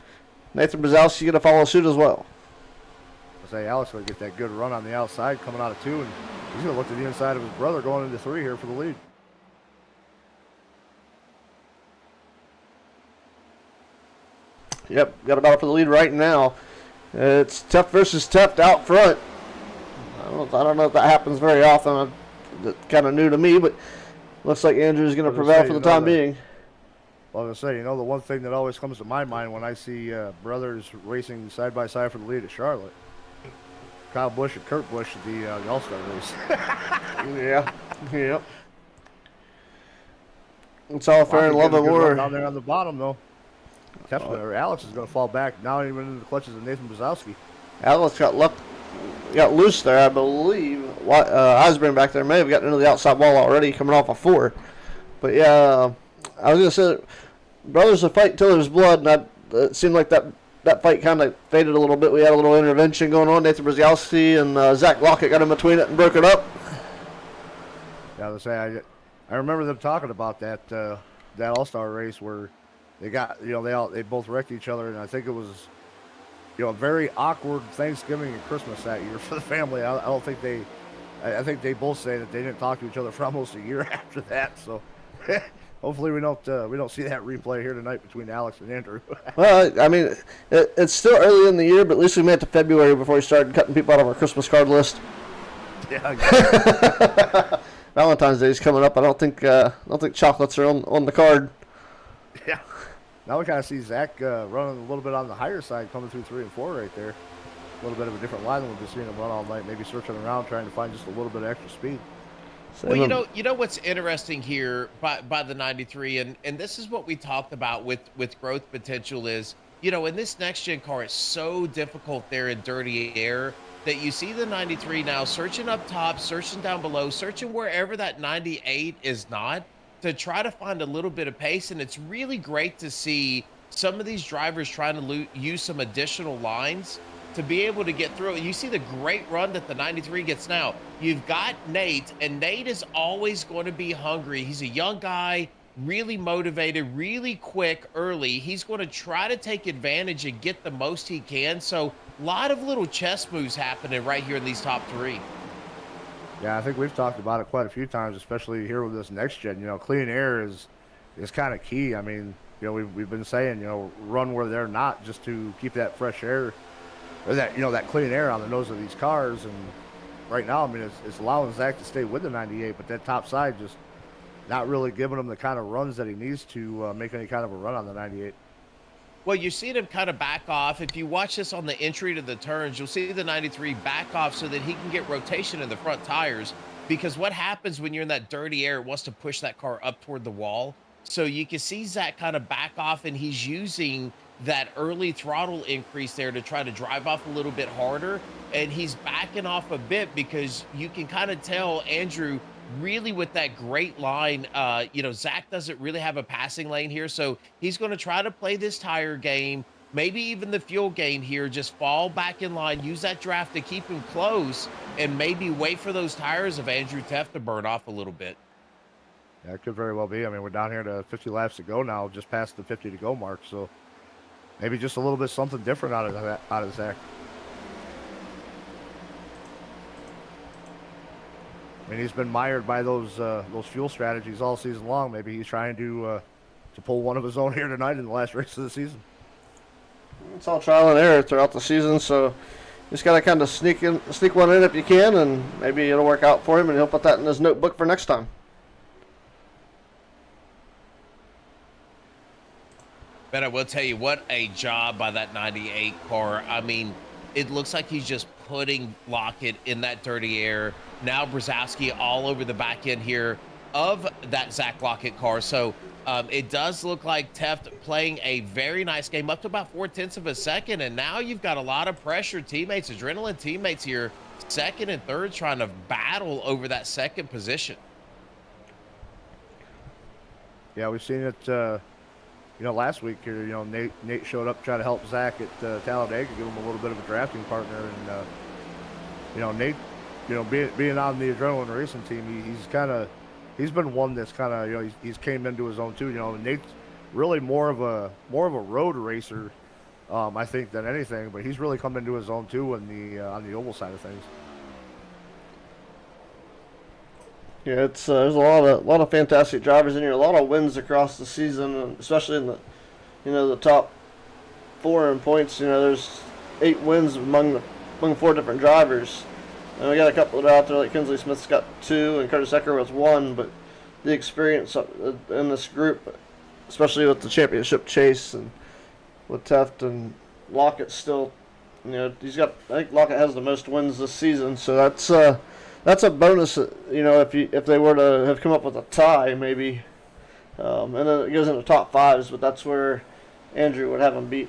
Speaker 1: Nathan Brzezowski going to follow suit as well.
Speaker 2: I say Alex will get that good run on the outside coming out of 2, and he's going to look to the inside of his brother going into 3 here for the lead.
Speaker 1: Yep, got a battle for the lead right now. It's Tepp versus Tepp out front. I don't know if that happens very often. It's kind of new to me, but looks like Andrew's going to prevail for the time being.
Speaker 2: Well, I was going to say, the one thing that always comes to my mind when I see brothers racing side by side for the lead at Charlotte, Kyle Busch and Kurt Busch at the All-Star race.
Speaker 1: Yeah, yep. It's all fair and love and war.
Speaker 2: Down there on the bottom, though. Alex is going to fall back now, even into the clutches of Nathan Brzezowski.
Speaker 1: Alex got loose there, I believe. Osborne back there may have gotten into the outside wall already, coming off a 4. But yeah, I was going to say, brothers will fight till there's blood, and it seemed like that fight kind of faded a little bit. We had a little intervention going on. Nathan Brzezowski and Zach Lockett got in between it and broke it up.
Speaker 2: Yeah, I was going to say, I remember them talking about that All-Star race where they got, they both wrecked each other, and I think it was, a very awkward Thanksgiving and Christmas that year for the family. I think they both say that they didn't talk to each other for almost a year after that. So hopefully we don't see that replay here tonight between Alex and Andrew.
Speaker 1: Well, I mean, it's still early in the year, but at least we made it to February before we started cutting people out of our Christmas card list.
Speaker 2: Yeah. Exactly.
Speaker 1: Valentine's Day is coming up. I don't think chocolates are on the card.
Speaker 2: Yeah. Now we kind of see Zach running a little bit on the higher side, coming through 3 and 4 right there. A little bit of a different line than we've been seeing him run all night. Maybe searching around, trying to find just a little bit of extra speed.
Speaker 3: Well, you know what's interesting here by the 93, and this is what we talked about with growth potential is, in this next gen car, it's so difficult there in dirty air that you see the 93 now searching up top, searching down below, searching wherever that 98 is not, to try to find a little bit of pace. And it's really great to see some of these drivers trying to use some additional lines to be able to get through it. You see the great run that the 93 gets now. You've got Nate, and Nate is always going to be hungry. He's a young guy, really motivated, really quick early. He's going to try to take advantage and get the most he can. So a lot of little chess moves happening right here in these top 3.
Speaker 2: Yeah, I think we've talked about it quite a few times, especially here with this next gen. Clean air is kind of key. I mean, we've been saying, run where they're not, just to keep that fresh air, or that that clean air on the nose of these cars. And right now, I mean, it's allowing Zach to stay with the 98, but that top side just not really giving him the kind of runs that he needs to make any kind of a run on the 98.
Speaker 3: Well, you see him kind of back off. If you watch this on the entry to the turns, you'll see the 93 back off so that he can get rotation in the front tires. Because what happens when you're in that dirty air, it wants to push that car up toward the wall. So you can see Zach kind of back off, and he's using that early throttle increase there to try to drive off a little bit harder. And he's backing off a bit because you can kind of tell Andrew really with that great line. Zach doesn't really have a passing lane here, so he's going to try to play this tire game, maybe even the fuel game here, just fall back in line, use that draft to keep him close, and maybe wait for those tires of Andrew Tepp to burn off a little bit.
Speaker 2: Yeah, it could very well be. I mean, we're down here to 50 laps to go now, just past the 50 to go mark, so maybe just a little bit something different out of Zach. I mean, he's been mired by those fuel strategies all season long. Maybe he's trying to pull one of his own here tonight in the last race of the season.
Speaker 1: It's all trial and error throughout the season, so just got to kind of sneak one in if you can, and maybe it'll work out for him, and he'll put that in his notebook for next time.
Speaker 3: But I will tell you, what a job by that 98 car. I mean, it looks like he's just putting Lockett in that dirty air. Now Brzezowski all over the back end here. of that Zach Lockett car. So it does look like Teft playing a very nice game up to about 0.4 of a second. And now you've got a lot of pressure teammates, adrenaline teammates here, second and third, trying to battle over that second position.
Speaker 2: Yeah, we've seen it. Last week here, Nate showed up trying to help Zach at Talladega, give him a little bit of a drafting partner, and Nate, being on the adrenaline racing team, he's been one that's kind of he's came into his own too. Nate's really more of a road racer, I think, than anything, but he's really come into his own too on the oval side of things.
Speaker 1: Yeah, it's there's a lot of fantastic drivers in here. A lot of wins across the season, and especially in the top 4 in points. There's 8 wins among 4 different drivers, and we got a couple that are out there like Kinsley Smith's got 2 and Curtis Ecker with 1. But the experience in this group, especially with the championship chase and with Teft and Lockett still, he's got. I think Lockett has the most wins this season, so that's a bonus, if they were to have come up with a tie, maybe. And then it goes into top 5s, but that's where Andrew would have him beat.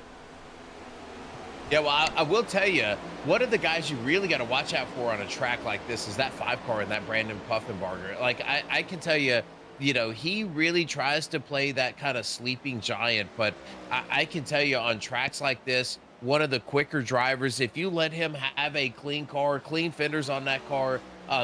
Speaker 3: Yeah, well, I will tell you, one of the guys you really got to watch out for on a track like this is that 5 car and that Brandon Puffenbarger. Like, I can tell you, he really tries to play that kind of sleeping giant, but I can tell you on tracks like this, one of the quicker drivers, if you let him have a clean car, clean fenders on that car,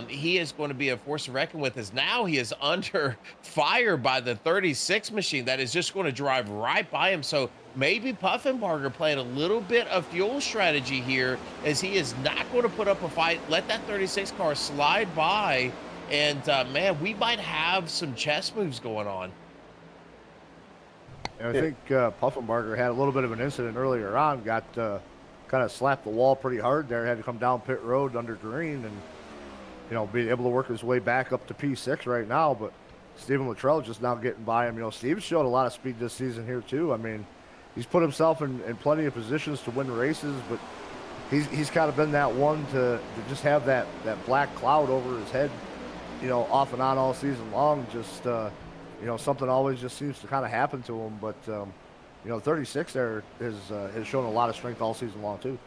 Speaker 3: he is going to be a force to reckon with. As now he is under fire by the 36 machine that is just going to drive right by him. So maybe Puffenbarger playing a little bit of fuel strategy here, as he is not going to put up a fight. Let that 36 car slide by, and man, we might have some chess moves going on.
Speaker 2: And I think Puffenbarger had a little bit of an incident earlier on, got kind of slapped the wall pretty hard there, had to come down pit road under green, and being able to work his way back up to P6 right now. But Steven Luttrell just now getting by him. Steven showed a lot of speed this season here too. I mean, he's put himself in plenty of positions to win races, but he's kind of been that one to just have that black cloud over his head, off and on all season long. Just something always just seems to kind of happen to him. But 36 there has shown a lot of strength all season long too.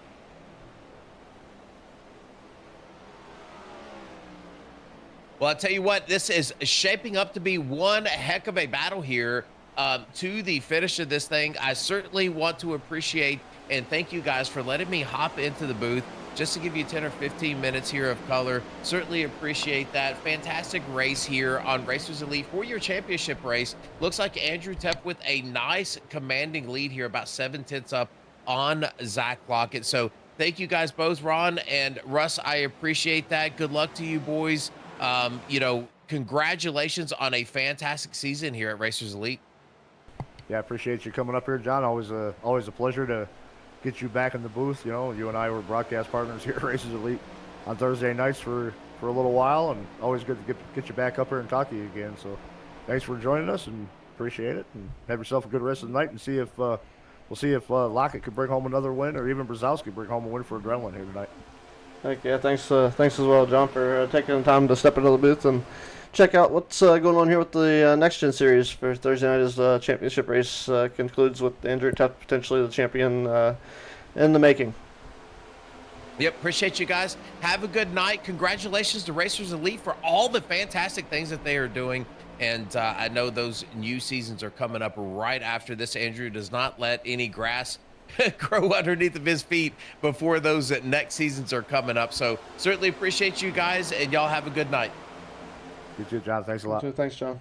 Speaker 3: Well, I'll tell you what, this is shaping up to be one heck of a battle here to the finish of this thing. I certainly want to appreciate and thank you guys for letting me hop into the booth just to give you 10 or 15 minutes here of color. Certainly appreciate that. Fantastic race here on Racers Elite for your championship race. Looks like Andrew Teft with a nice commanding lead here, about 7/10 up on Zach Lockett. So thank you guys both, Ron and Russ. I appreciate that. Good luck to you boys. Congratulations on a fantastic season here at Racers Elite.
Speaker 2: Yeah, I appreciate you coming up here, John. Always a pleasure to get you back in the booth. You and I were broadcast partners here at Racers Elite on Thursday nights for a little while, and always good to get you back up here and talk to you again. So thanks for joining us, and appreciate it. And have yourself a good rest of the night, and see if Lockett could bring home another win, or even Brzezowski bring home a win for Adrenaline here tonight.
Speaker 1: Heck yeah, thanks as well, John, for taking the time to step into the booth and check out what's going on here with the Next Gen Series for Thursday night as the championship race concludes with Andrew Teft potentially the champion in the making.
Speaker 3: Yep, appreciate you guys. Have a good night. Congratulations to Racers Elite for all the fantastic things that they are doing. And I know those new seasons are coming up right after this. Andrew does not let any grass grow underneath of his feet before those next seasons are coming up. So certainly appreciate you guys, and y'all have a good night.
Speaker 2: You too, John. Thanks a lot.
Speaker 1: Thanks, John.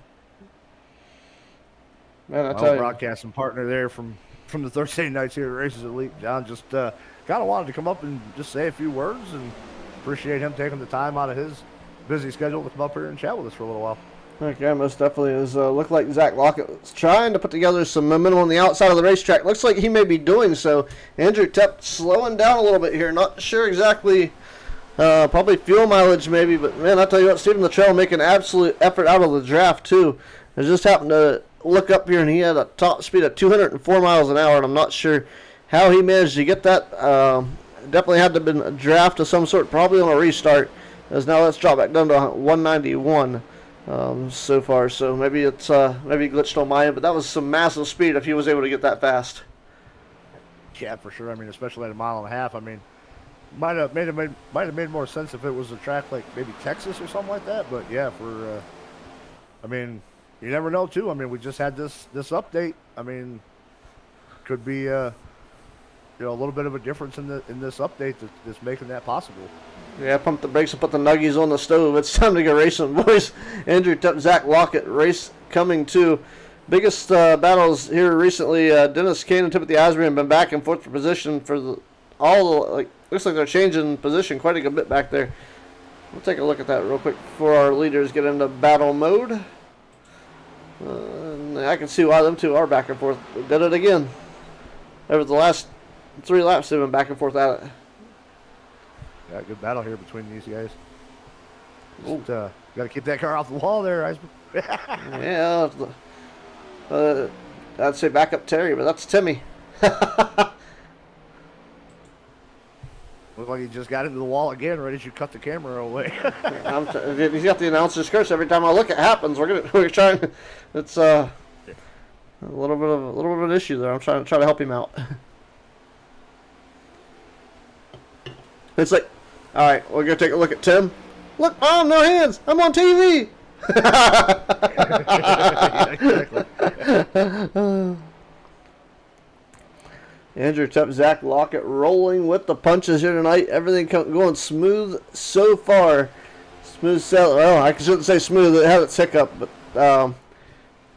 Speaker 1: Man, I
Speaker 2: Our
Speaker 1: tell you,
Speaker 2: broadcasting partner there from the Thursday nights here at Racers Elite, John, just kind of wanted to come up and just say a few words, and appreciate him taking the time out of his busy schedule to come up here and chat with us for a little while.
Speaker 1: Okay, most definitely is. Looked like Zach Lockett was trying to put together some momentum on the outside of the racetrack. Looks like he may be doing so. Andrew Teft slowing down a little bit here. Not sure exactly. Probably fuel mileage maybe. But, man, I tell you what, Steven Luttrell making an absolute effort out of the draft, too. I just happened to look up here, and he had a top speed of 204 miles an hour, and I'm not sure how he managed to get that. Definitely had to have been a draft of some sort, probably on a restart, as now let's drop back down to 191. so far. So maybe it's maybe glitched on my end, but that was some massive speed if he was able to get that fast.
Speaker 2: Yeah, for sure. I mean, especially at a mile and a half. I mean, might have made more sense if it was a track like maybe Texas or something like that. But yeah, for I mean, you never know too. I mean, we just had this update. I mean, could be a little bit of a difference in this update that's making that possible.
Speaker 1: Yeah, pump the brakes and put the nuggies on the stove. It's time to get racing, boys. Andrew Tupp, Zach Lockett, race coming to. Biggest battles here recently. Dennis Kane and Timothy Asbury have been back and forth for position for looks like they're changing position quite a good bit back there. We'll take a look at that real quick before our leaders get into battle mode. I can see why them two are back and forth. They did it again. Over the last 3 laps, they've been back and forth at it.
Speaker 2: Yeah, good battle here between these guys. Just, got to keep that car off the wall there, Asbury.
Speaker 1: Yeah. I'd say back up Terry, but that's Timmy.
Speaker 2: Looked like he just got into the wall again right as you cut the camera away.
Speaker 1: He's got the announcer's curse. Every time I look, it happens. We're trying. It's a little bit of an issue there. I'm trying to help him out. It's like, all right, we're gonna take a look at Tim. Look, Mom, no hands. I'm on TV.
Speaker 2: Yeah, exactly.
Speaker 1: Andrew Tupp, Zach Lockett rolling with the punches here tonight. Everything going smooth so far. Smooth sail. Well, I shouldn't say smooth. It had its hiccup, but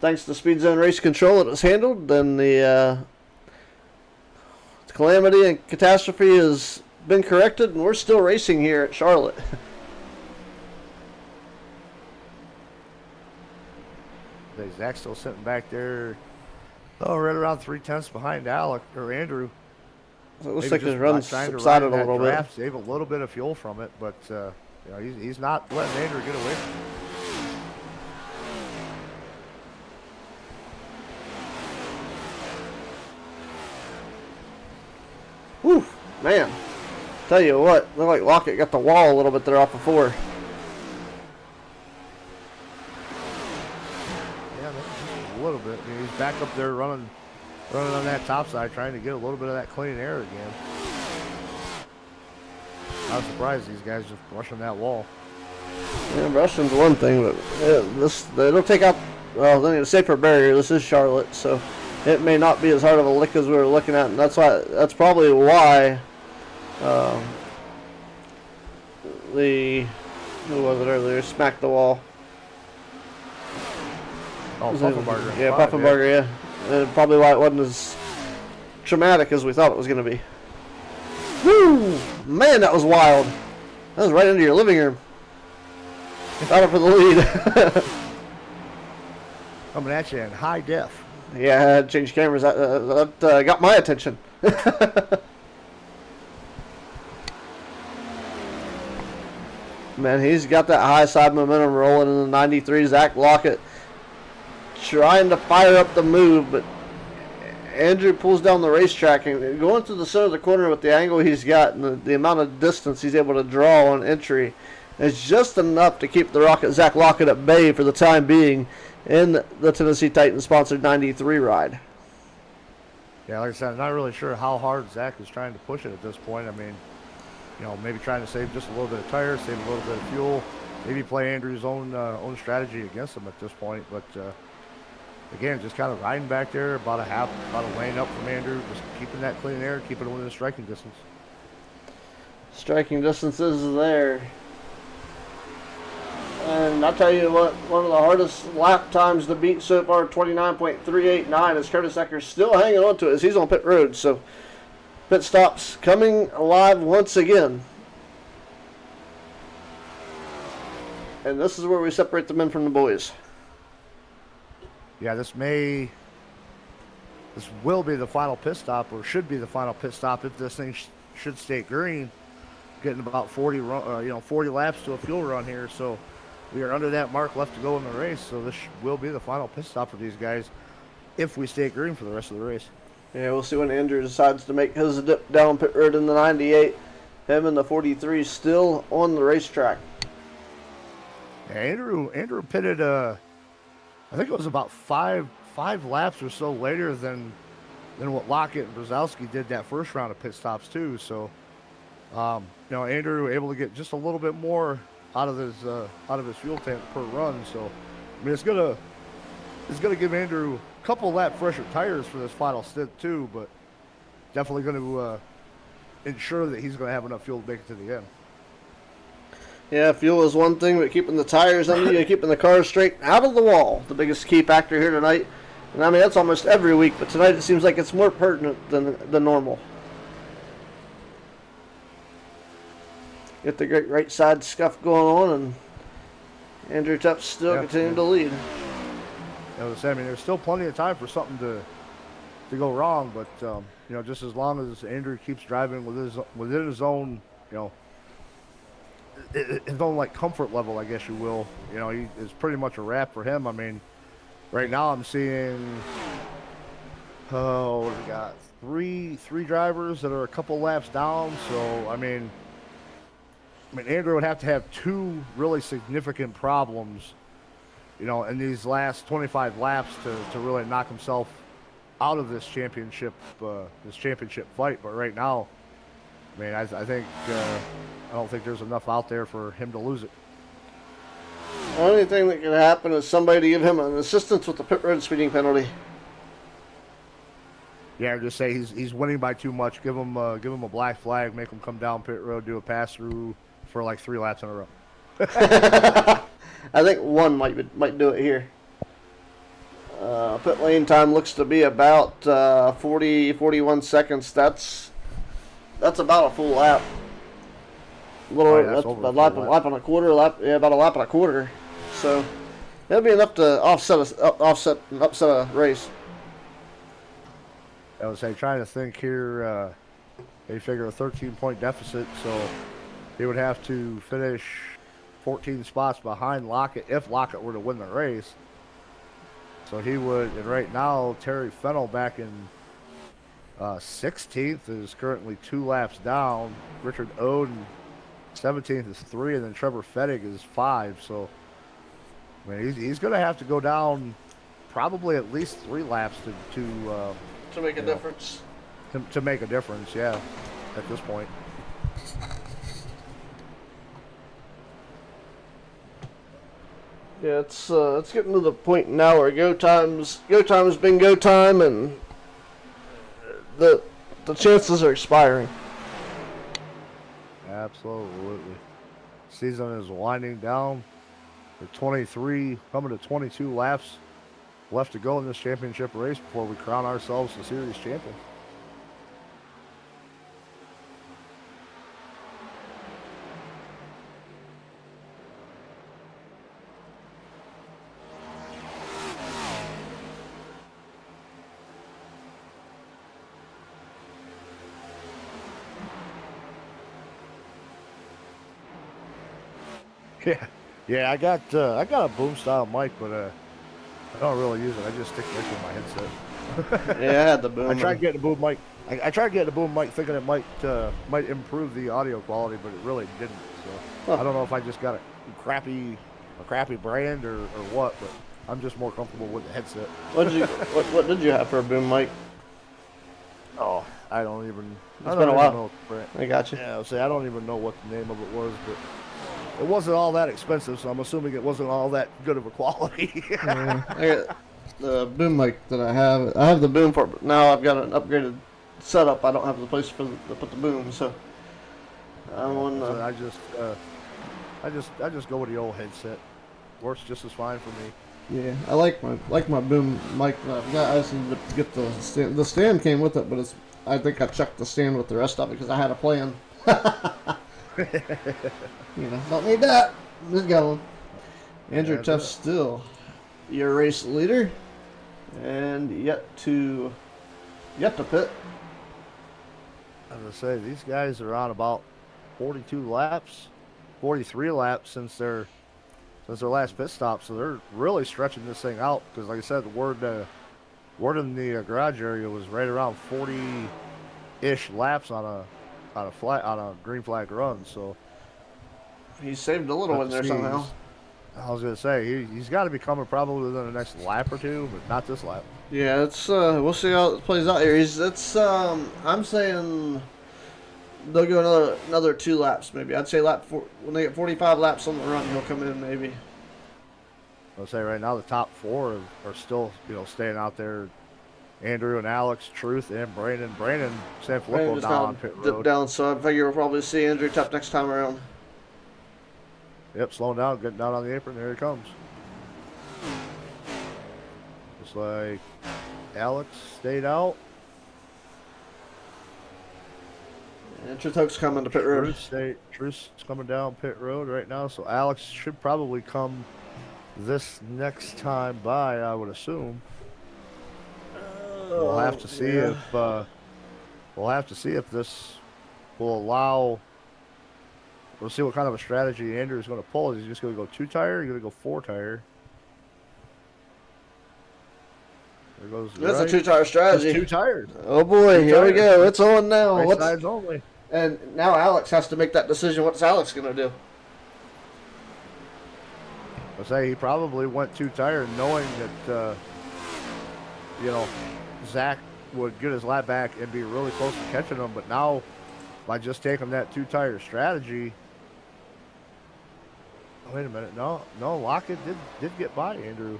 Speaker 1: thanks to Speed Zone Race Control, it was handled. Then the calamity and catastrophe has been corrected, and we're still racing here at Charlotte.
Speaker 2: Zach's still sitting back there. Oh, right around 3/10 behind Andrew.
Speaker 1: So it looks like his run subsided a little bit.
Speaker 2: Save a little bit of fuel from it, but he's not letting Andrew get away from it.
Speaker 1: Whew, man. Tell you what, looked like Lockett got the wall a little bit there off before.
Speaker 2: Yeah, just a little bit. I mean, he's back up there running on that top side, trying to get a little bit of that clean air again. I was surprised these guys just brushing that wall.
Speaker 1: Yeah, brushing's one thing, but it'll take out. Well, they need a safer barrier. This is Charlotte, so it may not be as hard of a lick as we were looking at, and that's probably why. Who was it earlier? Smacked the wall.
Speaker 2: Oh, Puffenbarger.
Speaker 1: Yeah, Puffenbarger, yeah. And probably why it wasn't as traumatic as we thought it was going to be. Woo! Man, that was wild. That was right into your living room. Battle for the lead.
Speaker 2: Coming at you in high def.
Speaker 1: Yeah, I had to change cameras. That got my attention. Man, he's got that high side momentum rolling in the 93. Zach Lockett trying to fire up the move, but Andrew pulls down the racetrack and going to the center of the corner with the angle he's got and the amount of distance he's able to draw on entry is just enough to keep the Zach Lockett at bay for the time being in the Tennessee Titans sponsored 93 ride.
Speaker 2: Yeah, like I said, I'm not really sure how hard Zach is trying to push it at this point. I mean, maybe trying to save just a little bit of tires, save a little bit of fuel, maybe play Andrew's own strategy against him at this point. But again, just kind of riding back there, about a lane up from Andrew, just keeping that clean air, keeping it within striking distance.
Speaker 1: Striking distance is there. And I'll tell you what, one of the hardest lap times to beat so far, 29.389, is Curtis Ecker's still hanging on to it as he's on pit road. So pit stops coming alive once again. And this is where we separate the men from the boys.
Speaker 2: Yeah, this will be the final pit stop, or should be the final pit stop if this thing should stay green. Getting about 40 laps to a fuel run here, so we are under that mark left to go in the race. So this will be the final pit stop for these guys if we stay green for the rest of the race.
Speaker 1: Yeah, we'll see when Andrew decides to make his dip down pit road in the 98. Him and the 43 still on the racetrack.
Speaker 2: Andrew pitted. I think it was about five laps or so later than what Lockett and Brzezowski did that first round of pit stops too. So, Andrew able to get just a little bit more out of his fuel tank per run. So, I mean, it's gonna give Andrew a couple lap fresher tires for this final stint too, but definitely going to ensure that he's going to have enough fuel to make it to the end.
Speaker 1: Yeah, fuel is one thing, but keeping the tires under you and keeping the car straight out of the wall, the biggest key factor here tonight. And I mean, that's almost every week, but tonight it seems like it's more pertinent than normal. Get the great right side scuff going on, and Andrew Tupp's still continuing to lead.
Speaker 2: I mean, there's still plenty of time for something to go wrong, but just as long as Andrew keeps driving within his own, his own like comfort level, I guess you will. It's pretty much a wrap for him. I mean, right now I'm seeing, what do we got? Three drivers that are a couple laps down. So I mean, Andrew would have to have two really significant problems, in these last 25 laps to really knock himself out of this championship fight. But right now, I mean, I think I don't think there's enough out there for him to lose it.
Speaker 1: The only thing that could happen is somebody to give him an assistance with the pit road speeding penalty.
Speaker 2: Yeah, just say he's winning by too much. Give him a black flag, make him come down pit road, do a pass through for like 3 laps in a row.
Speaker 1: I think one might do it here. Pit lane time looks to be about 41 seconds. That's about a full lap. That's a lap and a quarter. About a lap and a quarter. So that'll be enough to upset a race.
Speaker 2: I was trying to think here. They figure a 13-point deficit, so he would have to finish 14 spots behind Lockett if Lockett were to win the race. So he would, and right now Terry Fennell back in 16th is currently 2 laps down. Richard Oden 17th is 3, and then Trevor Fettig is 5. So I mean, he's going to have to go down probably at least 3 laps
Speaker 1: to make a difference.
Speaker 2: To make a difference, yeah, at this point.
Speaker 1: Yeah, it's getting to the point now where go time's been go time, and the chances are expiring.
Speaker 2: Absolutely. Season is winding down. The 23 coming to 22 laps left to go in this championship race before we crown ourselves the series champion. Yeah, I got a boom style mic, but I don't really use it. I just stick it with my headset.
Speaker 1: Yeah, I had the boom.
Speaker 2: I tried getting a boom mic. I tried getting a boom mic, thinking it might improve the audio quality, but it really didn't. So I don't know if I just got a crappy brand or what, but I'm just more comfortable with the headset.
Speaker 1: What did you have for a boom mic?
Speaker 2: Oh, I don't even.
Speaker 1: It's been a while.
Speaker 2: Know,
Speaker 1: I got you.
Speaker 2: Yeah, I don't even know what the name of it was, but it wasn't all that expensive, so I'm assuming it wasn't all that good of a quality.
Speaker 1: I got the boom mic that I have. I have the boom for it, but now I've got an upgraded setup. I don't have the place to put the boom, so I'm on.
Speaker 2: So I just go with the old headset. Works just as fine for me.
Speaker 1: Yeah, I like my boom mic that I've got. I just need to get the stand. The stand came with it, but I think I chucked the stand with the rest of it because I had a plan. Don't need that. Just got one. Andrew Tuff still your race leader, and yet to pit.
Speaker 2: As I say, these guys are on about 42 laps, 43 laps since their last pit stop, so they're really stretching this thing out. Because, like I said, the word in the garage area was right around 40-ish laps on a green flag run. So
Speaker 1: he saved a little in there somehow.
Speaker 2: I was gonna say he's got to be coming probably within the next lap or two, but not this lap.
Speaker 1: Yeah, it's we'll see how it plays out here. I'm saying they'll go another 2 laps maybe. I'd say when they get 45 laps on the run, he'll come in maybe.
Speaker 2: I'll say right now the top 4 are still staying out there. Andrew and Alex, Truth, and Brandon. San Filippo
Speaker 1: Just
Speaker 2: down on pit
Speaker 1: dip
Speaker 2: road.
Speaker 1: down, so I figure we'll probably see Andrew Tuck next time around.
Speaker 2: Yep, slowing down, getting down on the apron. There he comes. Looks like Alex stayed out.
Speaker 1: And Tuck's coming to pit road.
Speaker 2: Truth's coming down pit road right now, so Alex should probably come this next time by, I would assume. We'll have to see if this will allow. We'll see what kind of a strategy Andrew's going to pull. Is he just going to go 2-tire? Or is he going to go 4-tire? There goes.
Speaker 1: That's a 2-tire strategy.
Speaker 2: Just 2 tires.
Speaker 1: Oh boy, here we go. It's on now.
Speaker 2: Right sides only.
Speaker 1: And now Alex has to make that decision. What's Alex going to do?
Speaker 2: I say he probably went 2-tire knowing that Zach would get his lap back and be really close to catching him, but now by just taking that 2-tire strategy. Oh, wait a minute. No, Lockett did get by Andrew.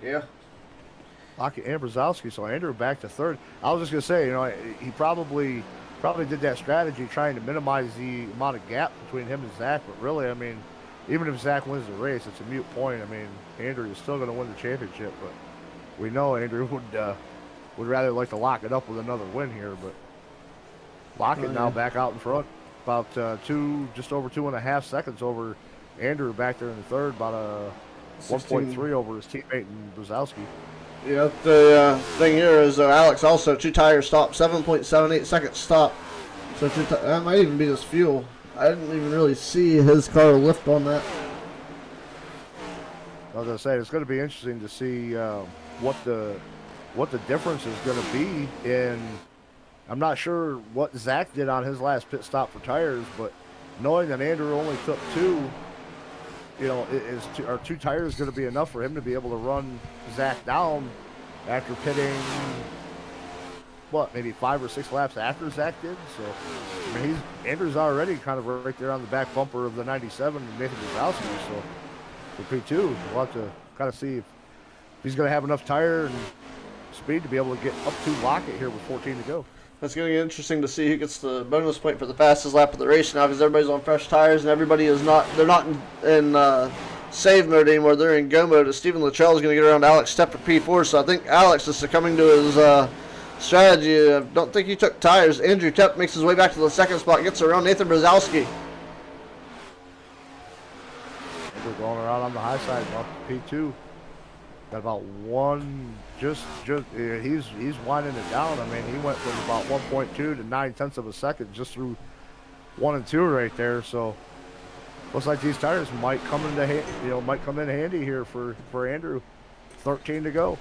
Speaker 1: Yeah.
Speaker 2: Lockett and Brzezowski, so Andrew back to 3rd. I was just gonna say, he probably did that strategy trying to minimize the amount of gap between him and Zach, but really, I mean, even if Zach wins the race, it's a moot point. I mean, Andrew is still going to win the championship, but we know Andrew would rather like to lock it up with another win here. But Lockett now back out in front, about just over 2.5 seconds over Andrew back there in the 3rd, about 1.3 over his teammate in Brzezowski.
Speaker 1: Yeah, the thing here is Alex also 2-tire stop, 7.78 second stop. So that might even be his fuel. I didn't even really see his car lift on that.
Speaker 2: I was gonna say it's going to be interesting to see what the difference is going to be in. I'm not sure what Zach did on his last pit stop for tires, but knowing that Andrew only took 2, are 2 tires going to be enough for him to be able to run Zach down after pitting? Maybe 5 or 6 laps after Zach did. So, I mean, Andrew's already kind of right there on the back bumper of the 97 and Nathan Brzezowski. So, for P2, we'll have to kind of see if he's going to have enough tire and speed to be able to get up to Lockett here with 14 to go.
Speaker 1: It's going to get interesting to see who gets the bonus point for the fastest lap of the race now, because everybody's on fresh tires and everybody is not. They're not in save mode anymore. They're in go mode. Stephen Luttrell is going to get around Alex Stepp for P4. So I think Alex is succumbing to his strategy. I don't think he took tires. Andrew Tepp makes his way back to the 2nd spot, gets around Nathan Brzezowski.
Speaker 2: We're going around on the high side, off P2. Got about he's winding it down. I mean, he went from about 1.2 to 0.9 of a second just through 1 and 2 right there. So looks like these tires might come in handy here for Andrew. 13 to go.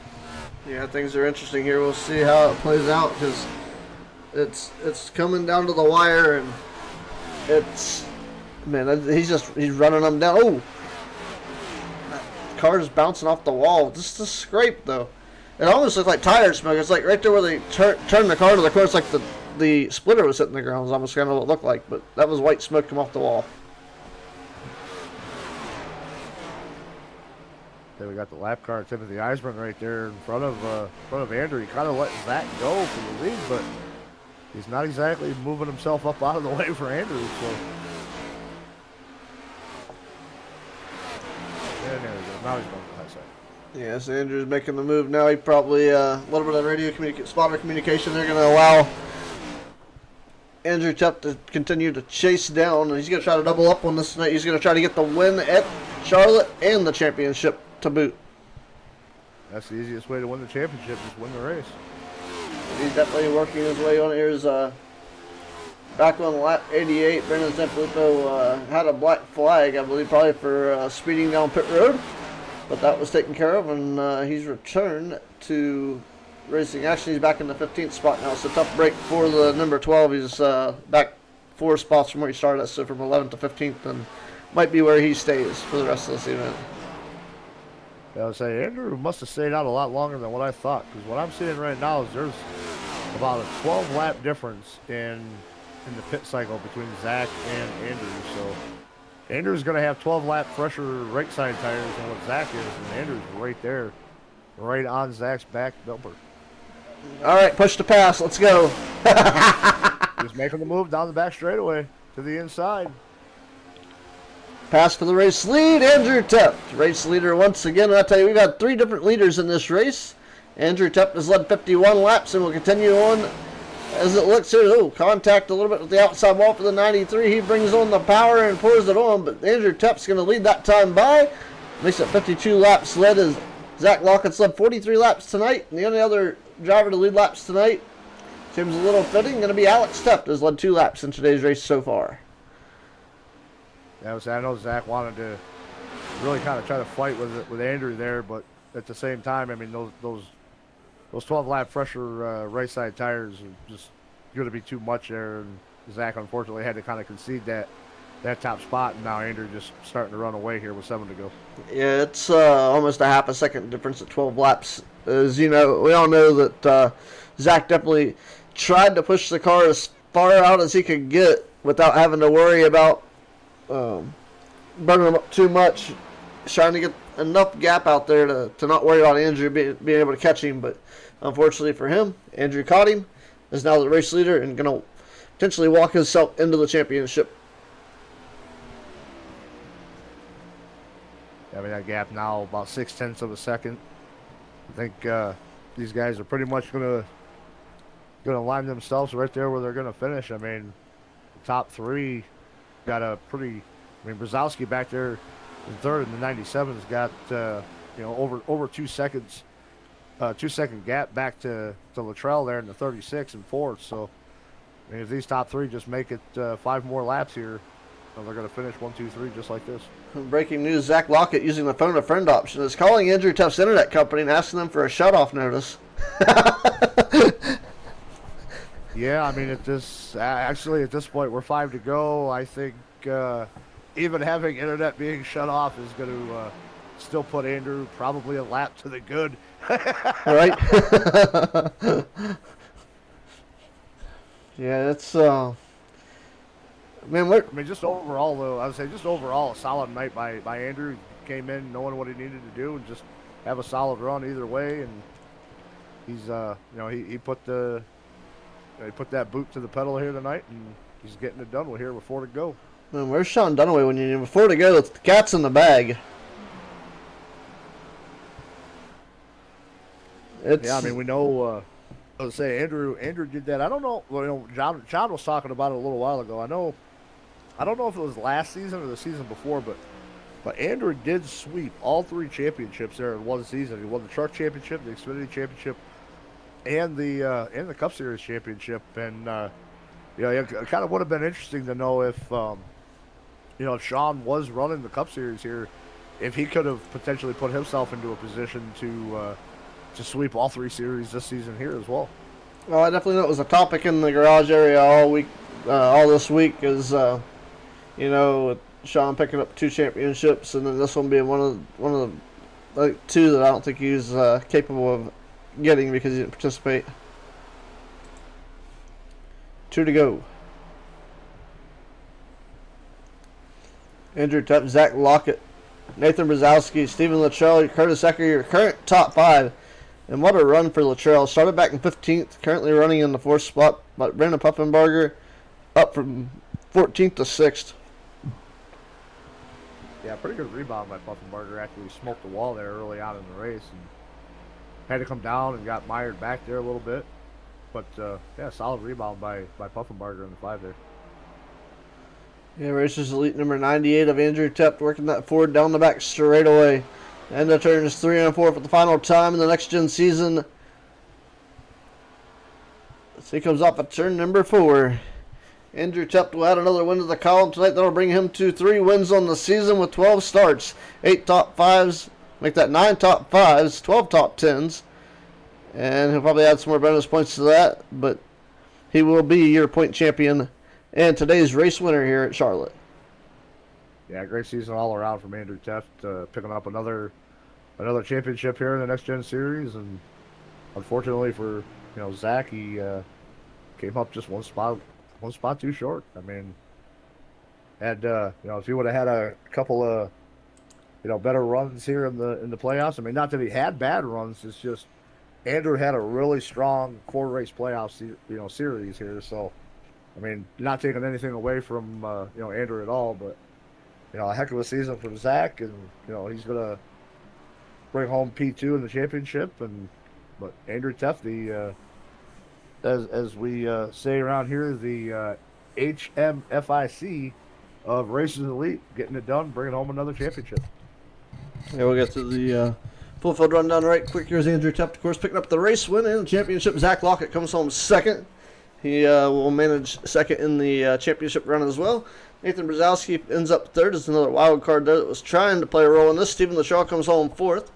Speaker 1: Yeah, things are interesting here. We'll see how it plays out, because it's coming down to the wire, and he's running them down. Oh, that car's bouncing off the wall. Just a scrape though. It almost looks like tire smoke. It's like right there where they turn the car to the course, like the splitter was hitting the ground. It's almost kind of what it looked like, but that was white smoke come off the wall.
Speaker 2: Then we got the lap car, Timothy Eisman right there in front of Andrew. He kind of let Zach go for the lead, but he's not exactly moving himself up out of the way for Andrew. So, and there we go. Now he's going to the high side.
Speaker 1: Yes, Andrew's making the move now. He probably a little bit of radio spotter communication. They're going to allow Andrew Tepp to continue to chase down, and he's going to try to double up on this tonight. He's going to try to get the win at Charlotte and the championship to boot.
Speaker 2: That's the easiest way to win the championship, is win the race.
Speaker 1: He's definitely working his way on. Here's back on lap 88. Brendan Sanfilippo had a black flag, I believe, probably for speeding down pit road, but that was taken care of, and he's returned to racing. Actually, he's back in the 15th spot now. It's a tough break for the number 12. He's back 4 spots from where he started, so from 11th to 15th, and might be where he stays for the rest of this event.
Speaker 2: I would say Andrew must have stayed out a lot longer than what I thought, because what I'm seeing right now is there's about a 12-lap difference in the pit cycle between Zach and Andrew. So Andrew's going to have 12-lap fresher right side tires than what Zach is, and Andrew's right there, right on Zach's back bumper.
Speaker 1: All right, push to pass. Let's go.
Speaker 2: He's making the move down the back straightaway to the inside.
Speaker 1: Pass for the race lead, Andrew Tept, race leader once again. And I tell you, we've got 3 different leaders in this race. Andrew Tept has led 51 laps and will continue on as it looks here. Oh, contact a little bit with the outside wall for the 93. He brings on the power and pours it on, but Andrew Tept's going to lead that time by. Makes it 52 laps led as Zach Lockett's led 43 laps tonight. And the only other driver to lead laps tonight, seems a little fitting, going to be Alex Tept, has led 2 laps in today's race so far.
Speaker 2: Yeah, I know Zach wanted to really kind of try to fight with Andrew there, but at the same time, I mean, those 12-lap fresher right side tires are just going to be too much there, and Zach unfortunately had to kind of concede that top spot, and now Andrew just starting to run away here with 7 to go.
Speaker 1: Yeah, it's almost a half a second difference at 12 laps. As you know, we all know that Zach definitely tried to push the car as far out as he could get without having to worry about burning them up too much, trying to get enough gap out there to not worry about Andrew being able to catch him. But unfortunately for him, Andrew caught him, is now the race leader and going to potentially walk himself into the championship.
Speaker 2: I mean, that gap now about 0.6 of a second. I think these guys are pretty much going to line themselves right there where they're going to finish. I mean, the top 3 got a pretty. I mean, Brzezowski back there in third, and the 97's got over 2 seconds, 2-second gap back to Luttrell there in the 36 and fourth. So, I mean, if these top 3 just make it 5 more laps here, they're going to finish 1, 2, 3 just like this.
Speaker 1: Breaking news: Zach Lockett, using the phone a friend option, is calling Andrew Teft's internet company and asking them for a shutoff notice.
Speaker 2: Yeah, I mean, at this point, we're 5 to go. I think even having internet being shut off is going to still put Andrew probably a lap to the good.
Speaker 1: Right? Yeah, it's man.
Speaker 2: I mean, just overall, though, I would say just overall a solid night by Andrew. He came in knowing what he needed to do and just have a solid run either way. And he's he put that boot to the pedal here tonight, and he's getting it done with here with 4 to go.
Speaker 1: Man, where's Sean Dunaway when you need him? 4 to go? The cat's in the bag.
Speaker 2: Yeah, I mean, we know. I would say Andrew did that. I don't know. Well, John was talking about it a little while ago. I don't know if it was last season or the season before, but Andrew did sweep all 3 championships there in one season. He won the Truck Championship, the Xfinity Championship, and the Cup Series Championship. And it kind of would have been interesting to know if if Sean was running the Cup Series here, if he could have potentially put himself into a position to sweep all 3 series this season here as well.
Speaker 1: Well, I definitely know it was a topic in the garage area all week, all this week, is with Sean picking up 2 championships, and then this one being one of the 2 that I don't think he's capable of getting because he didn't participate. 2 to go. Andrew Tept, Zach Lockett, Nathan Brzezowski, Stephen Luttrell, Curtis Ecker, your current top 5. And what a run for Luttrell. Started back in 15th, currently running in the 4th spot. But Brandon Puffenbarger up from 14th to 6th.
Speaker 2: Yeah, pretty good rebound by Puffenbarger after he smoked the wall there early on in the race. And had to come down and got mired back there a little bit. But, solid rebound by Puffenbarger in the 5 there.
Speaker 1: Yeah, Racers Elite number 98 of Andrew Tept working that forward down the back straight away. And the turns 3 and 4 for the final time in the next gen season. As he comes off at turn number 4. Andrew Tept will add another win to the column tonight. That'll bring him to 3 wins on the season with 12 starts. 8 top 5s. Make that 9 top 5s. 12 top 10s. And he'll probably add some more bonus points to that. But he will be your point champion and today's race winner here at Charlotte.
Speaker 2: Yeah, great season all around from Andrew Teft, picking up another championship here in the Next Gen Series, and unfortunately for Zach, he came up just one spot too short. I mean, had if he would have had a couple of better runs here in the playoffs. I mean, not that he had bad runs. It's just Andrew had a really strong 4 race series here. So I mean, not taking anything away from Andrew at all, but a heck of a season from Zach, and he's gonna bring home P2 in the championship. But Andrew Teft, the as we say around here, the HMFIC of Racers Elite, getting it done, bringing home another championship.
Speaker 1: Yeah, we'll get to the full field rundown right quick. Here's Andrew Teft, of course, picking up the race win and the championship. Zach Lockett comes home second. He will manage second in the championship run as well. Nathan Brzezowski ends up third. There's another wild card there that was trying to play a role in this. Stephen LaShaw comes home fourth.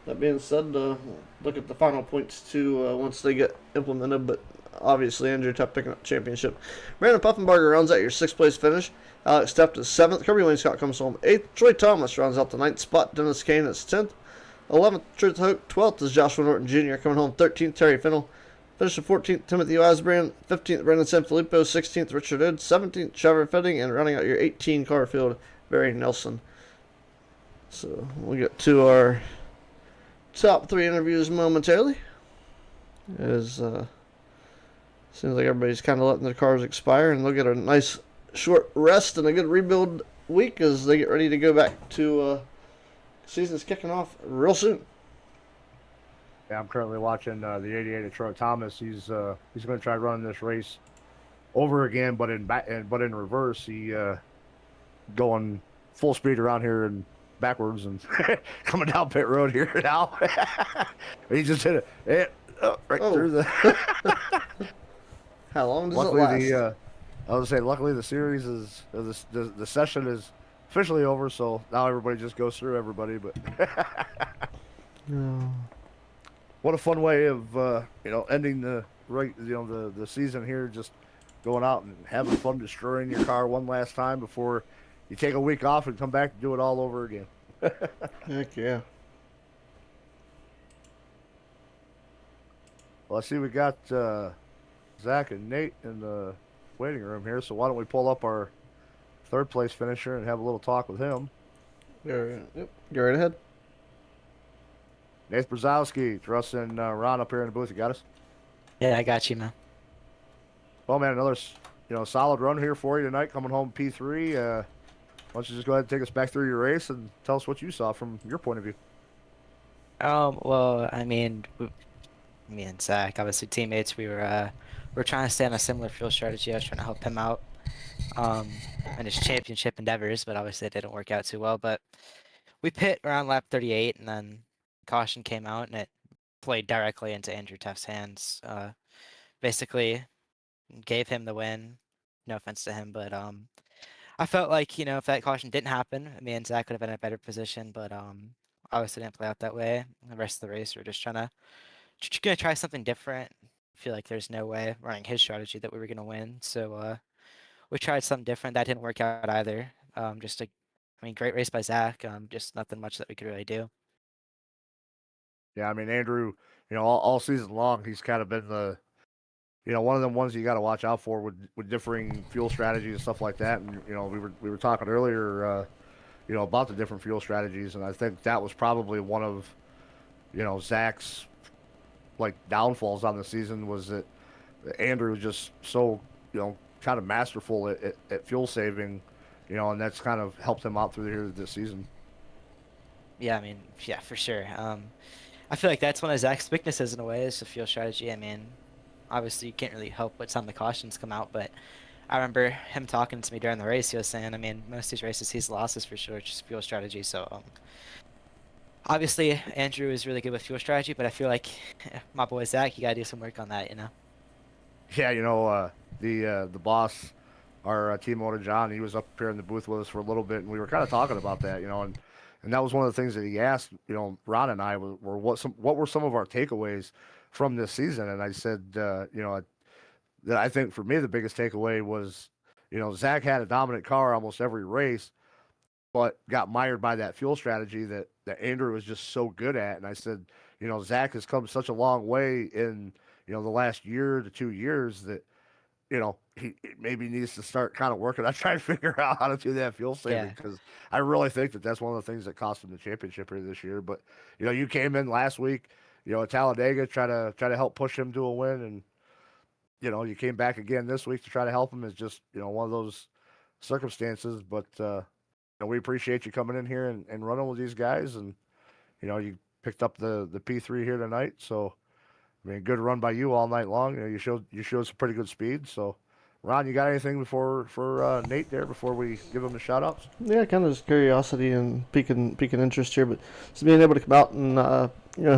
Speaker 1: That being said, look at the final points too once they get implemented. But obviously, Andrew Teft picking up the championship. Brandon Puffenbarger rounds out your 6th place finish. Alex Teft is 7th. Kirby Wayne Scott comes home 8th. Troy Thomas rounds out the 9th spot. Dennis Kane is 10th. 11th, Truth Hope. 12th is Joshua Norton Jr. coming home 13th. Terry Fennell. Finishing 14th, Timothy Osbrand. 15th, Brandon Sanfilippo. 16th, Richard Hood. 17th, Trevor Fetting. And running out your 18 car field, Barry Nelson. So we'll get to our top 3 interviews momentarily. As seems like everybody's kind of letting their cars expire, and they'll get a nice short rest and a good rebuild week as they get ready to go back to season's kicking off real soon.
Speaker 2: Yeah, I'm currently watching the 88 of Troy Thomas. He's going to try running this race over again, but in reverse. He going full speed around here and backwards and coming down pit road here now. He just hit it right through the.
Speaker 1: How long does it last?
Speaker 2: I would say, luckily the series is the session is officially over, so now everybody just goes through everybody. But
Speaker 1: No.
Speaker 2: what a fun way of ending the season here, just going out and having fun destroying your car one last time before you take a week off and come back and do it all over again.
Speaker 1: Heck yeah.
Speaker 2: Well, I see we got Zach and Nate in the waiting room here, so why don't we pull up our 3rd place finisher and have a little talk with him.
Speaker 1: Yep. Go right ahead.
Speaker 2: Nate Brzezowski, Russ and Ron up here in the booth. You got us?
Speaker 4: Yeah, I got you, man.
Speaker 2: Well, man, another solid run here for you tonight, coming home P3. Why don't you just go ahead and take us back through your race and tell us what you saw from your point of view?
Speaker 4: Well, I mean, me and Zach, obviously teammates, we're trying to stay on a similar fuel strategy. I was trying to help him out in his championship endeavors, but obviously it didn't work out too well. But we pit around lap 38, and then caution came out, and it played directly into Andrew Teft's hands. Basically gave him the win. No offense to him, but I felt like, if that caution didn't happen, me and Zach could have been in a better position, but obviously didn't play out that way. The rest of the race, we're just gonna try something different. I feel like there's no way running his strategy that we were gonna win, so we tried something different. That didn't work out either. Great race by Zach. Just nothing much that we could really do.
Speaker 2: Yeah, I mean, Andrew, all season long, he's kind of been the, one of them ones you got to watch out for with differing fuel strategies and stuff like that. And we were talking earlier, about the different fuel strategies, and I think that was probably one of, Zach's downfalls on the season, was that Andrew was just so kind of masterful at fuel saving, and that's kind of helped him out through here this season.
Speaker 4: Yeah, yeah, for sure. I feel like that's one of Zach's weaknesses in a way, is the fuel strategy. Obviously you can't really help what's time the cautions come out, but I remember him talking to me during the race. He was saying, most of these races he's lost is for sure just fuel strategy. So obviously Andrew is really good with fuel strategy, but I feel like my boy Zach, you gotta do some work on that,
Speaker 2: Yeah, the boss, our team owner John, he was up here in the booth with us for a little bit, and we were kind of talking about that, and that was one of the things that he asked, Ron and I, were what were some of our takeaways from this season. And I said, that I think for me the biggest takeaway was, Zach had a dominant car almost every race, but got mired by that fuel strategy that Andrew was just so good at. And I said, Zach has come such a long way in, the last year to 2 years that, he maybe needs to start kind of working on trying to figure out how to do that fuel saving,
Speaker 4: Yeah.
Speaker 2: because I really think that that's one of the things that cost him the championship here this year. But, you came in last week, at Talladega, try to help push him to a win. And, you came back again this week to try to help him. It's just, one of those circumstances. But, we appreciate you coming in here and running with these guys. And, you picked up the P3 here tonight. So, I mean, good run by you all night long. You showed some pretty good speed. So, Ron, you got anything for Nate there before we give him the shout outs?
Speaker 1: Yeah, kind of just curiosity and piquing interest here, but just being able to come out and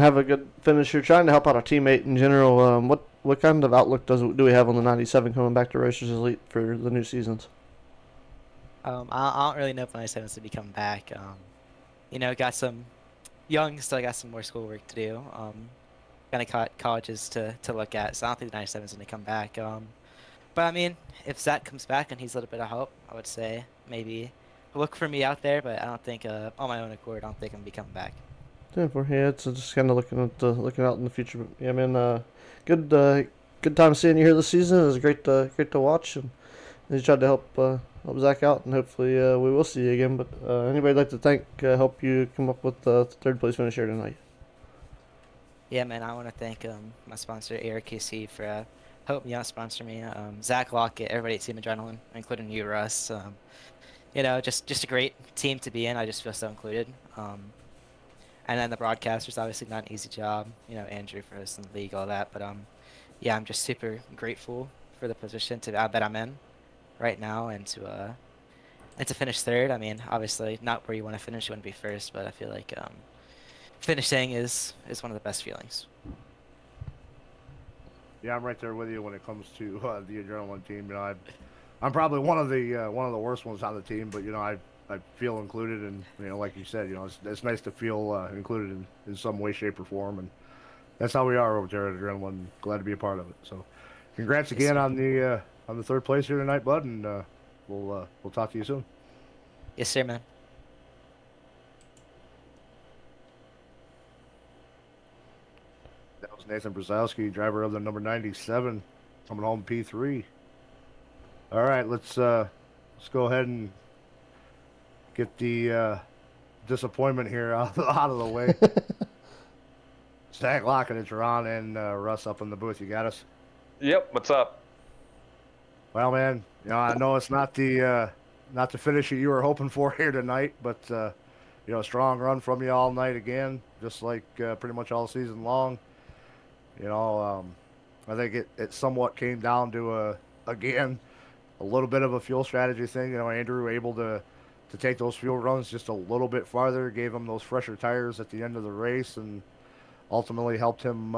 Speaker 1: have a good finish here, trying to help out our teammate in general. What kind of outlook do we have on the 97 coming back to Racers Elite for the new seasons?
Speaker 4: I don't really know if 97's to be coming back. Got some young, still got some more schoolwork to do. Kind of colleges to look at, so I don't think the 97's going to come back. But I mean, if Zach comes back and he's a little bit of help, I would say maybe look for me out there. But I don't think on my own accord, I don't think I'm gonna be coming back.
Speaker 1: Yeah, it's just kind of looking out in the future. But yeah, man, good time seeing you here this season. It was great to watch, and you tried to help Zach out, and hopefully we will see you again. But anybody like to thank help you come up with the third place finish here tonight?
Speaker 4: Yeah, man, I want to thank my sponsor ARKC for helping me out, sponsor me. Zach Lockett, everybody at Team Adrenaline, including you, Russ. Just a great team to be in. I just feel so included. And then the broadcasters, obviously not an easy job. Andrew for hosting the league, all that. But yeah, I'm just super grateful for the position that I'm in right now, and to finish third. I mean, obviously not where you want to finish. You want to be first, but I feel like finishing is one of the best feelings.
Speaker 2: Yeah, I'm right there with you when it comes to the adrenaline team. I'm probably one of the worst ones on the team, but I feel included, and like you said, it's nice to feel included in some way, shape, or form, and that's how we are over there at Adrenaline. Glad to be a part of it. So, congrats again on the third place here tonight, bud, and we'll talk to you soon.
Speaker 4: Yes, sir, man.
Speaker 2: That was Nathan Brzezowski, driver of the number 97, coming home P3. All right, let's go ahead and get the disappointment here out of the way. Zach Lockett, it's Ron and Russ up in the booth. You got us?
Speaker 5: Yep. What's up?
Speaker 2: Well, man, I know it's not the finish that you were hoping for here tonight, but a strong run from you all night again, just like pretty much all season long. I think it somewhat came down to again a little bit of a fuel strategy thing. Andrew able to take those fuel runs just a little bit farther, gave him those fresher tires at the end of the race, and ultimately helped him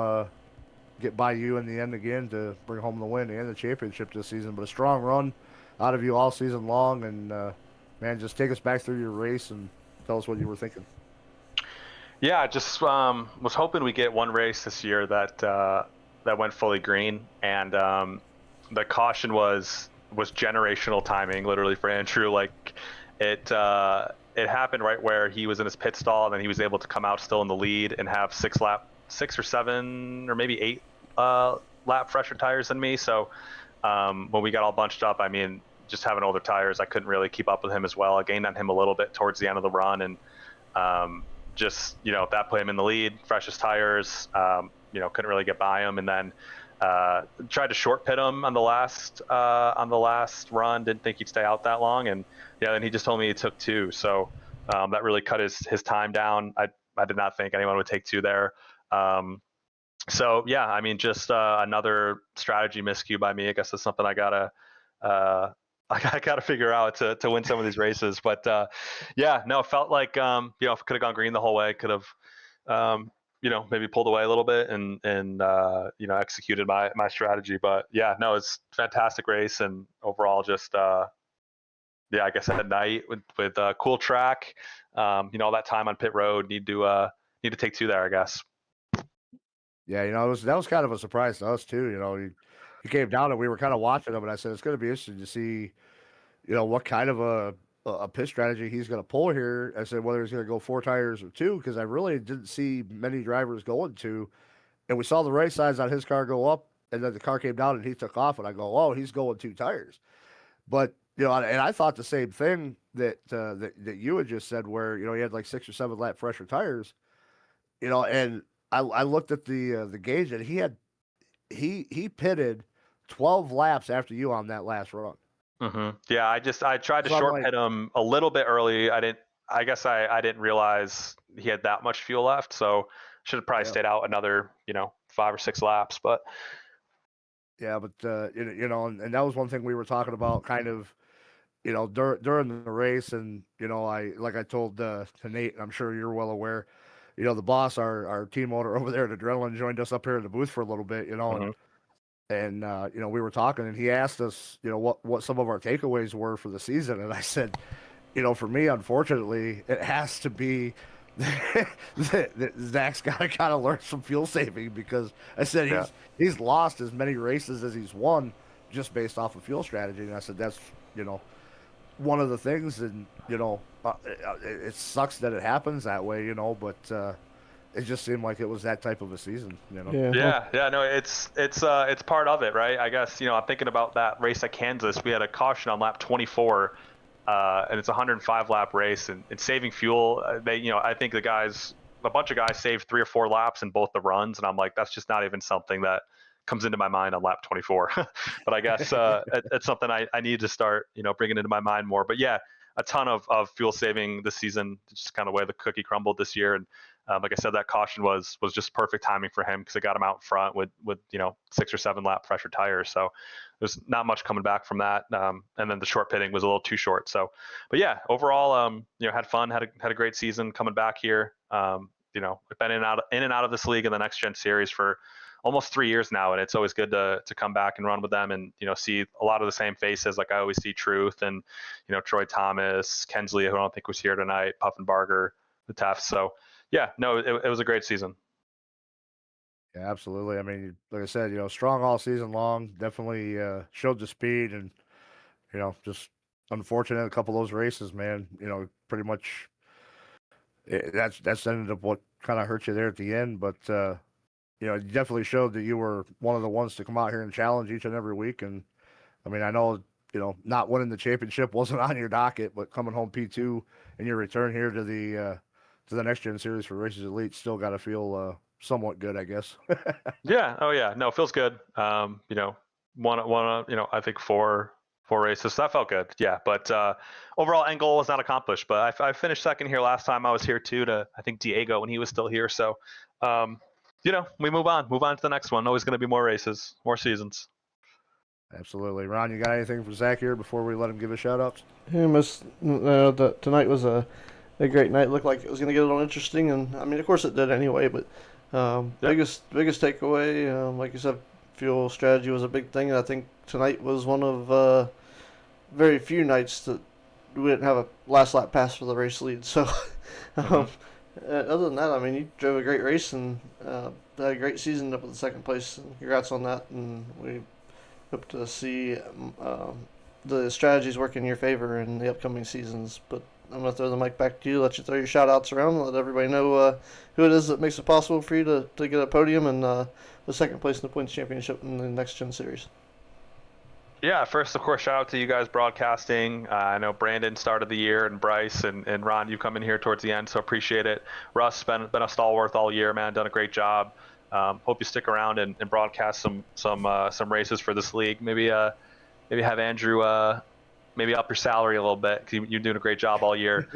Speaker 2: get by you in the end again to bring home the win and the championship this season. But a strong run out of you all season long, and man, just take us back through your race and tell us what you were thinking.
Speaker 5: Yeah, I just was hoping we get one race this year that went fully green, and the caution was generational timing, literally, for Andrew. Like it happened right where he was in his pit stall, and then he was able to come out still in the lead and have 6 or 7 or maybe 8 lap fresher tires than me. So when we got all bunched up, I mean, just having older tires, I couldn't really keep up with him as well. I gained on him a little bit towards the end of the run, and that put him in the lead, freshest tires, couldn't really get by him. And then tried to short pit him on the last run, didn't think he'd stay out that long. And then he just told me he took 2. So that really cut his time down. I did not think anyone would take 2 there. So yeah, I mean, just another strategy miscue by me. I guess that's something I gotta figure out to win some of these races. But it felt like if it could have gone green the whole way, could have maybe pulled away a little bit and executed my strategy. But yeah, no, it's a fantastic race, and overall just I guess at night with a cool track, all that time on pit road, need to take 2 there, I guess.
Speaker 2: Yeah, that was kind of a surprise to us too. He came down and we were kind of watching him, and I said it's going to be interesting to see what kind of a pit strategy he's going to pull here. I said whether he's going to go 4 tires or 2, because I really didn't see many drivers going 2. And we saw the right sides on his car go up, and then the car came down and he took off, and I go, oh, he's going 2 tires. But and I thought the same thing that that you had just said, where he had like 6 or 7 lap fresher tires, and I looked at the gauge, and he pitted 12 laps after you on that last run.
Speaker 5: Yeah, I tried to short pit him a little bit early. I guess I didn't realize he had that much fuel left, so should have probably stayed out another 5 or 6 laps. But
Speaker 2: yeah, but and that was one thing we were talking about, kind of, during the race, and I told to Nate, and I'm sure you're well aware, the boss, our team owner over there at Adrenaline, joined us up here in the booth for a little bit, and we were talking, and he asked us, what some of our takeaways were for the season, and I said, for me, unfortunately, it has to be that Zach's got to kind of learn some fuel saving, because I said he's lost as many races as he's won just based off of fuel strategy, and I said that's one of the things, and it sucks that it happens that way, but it just seemed like it was that type of a season,
Speaker 5: Yeah, no, it's part of it, right? I guess I'm thinking about that race at Kansas. We had a caution on lap 24, and it's a 105 lap race, and saving fuel. I think a bunch of guys saved 3 or 4 laps in both the runs, and I'm like, that's just not even something that comes into my mind on lap 24. But I guess it's something I need to start bringing into my mind more. But yeah, a ton of fuel saving this season, just kind of the way the cookie crumbled this year. And like I said, that caution was just perfect timing for him, because it got him out front with 6 or 7 lap fresher tires. So there's not much coming back from that. And then the short pitting was a little too short. So, but yeah, overall, had fun, had a great season coming back here. We've been in and out of this league in the Next Gen Series for almost 3 years now, and it's always good to come back and run with them, and see a lot of the same faces. Like I always see Truth and Troy Thomas, Kensley, who I don't think was here tonight, Puffenbarger, the Tefts. So yeah, no, it was a great season.
Speaker 2: Yeah, absolutely. I mean, like I said, strong all season long. Definitely showed the speed, and just unfortunate a couple of those races, man. Pretty much that's ended up what kind of hurt you there at the end, but. You definitely showed that you were one of the ones to come out here and challenge each and every week. And I mean, I know, not winning the championship wasn't on your docket, but coming home P2 and your return here to the Next Gen Series for Races Elite still got to feel somewhat good, I guess.
Speaker 5: Yeah. Oh yeah. No, it feels good. I think four races. So that felt good. Yeah. But overall end goal was not accomplished, but I finished second here last time I was here too, to, I think, Diego when he was still here. So, we move on to the next one. Always going to be more races, more seasons.
Speaker 2: Absolutely. Ron, you got anything for Zach here before we let him give his shout-outs?
Speaker 1: Yeah, tonight was a great night. Looked like it was going to get a little interesting, and I mean, of course it did anyway, but biggest takeaway, like you said, fuel strategy was a big thing, and I think tonight was one of very few nights that we didn't have a last lap pass for the race lead, so other than that, I mean, you drove a great race and had a great season up at the second place. And congrats on that, and we hope to see the strategies work in your favor in the upcoming seasons. But I'm going to throw the mic back to you, let you throw your shout-outs around, let everybody know who it is that makes it possible for you to get a podium and the second place in the points championship in the Next Gen Series.
Speaker 5: Yeah, first, of course, shout out to you guys broadcasting. I know Brandon started the year, and Bryce and Ron, you come in here towards the end, so appreciate it. Russ, been a stalwart all year, man, done a great job. Hope you stick around and broadcast some races for this league. Maybe have Andrew maybe up your salary a little bit, because you're doing a great job all year.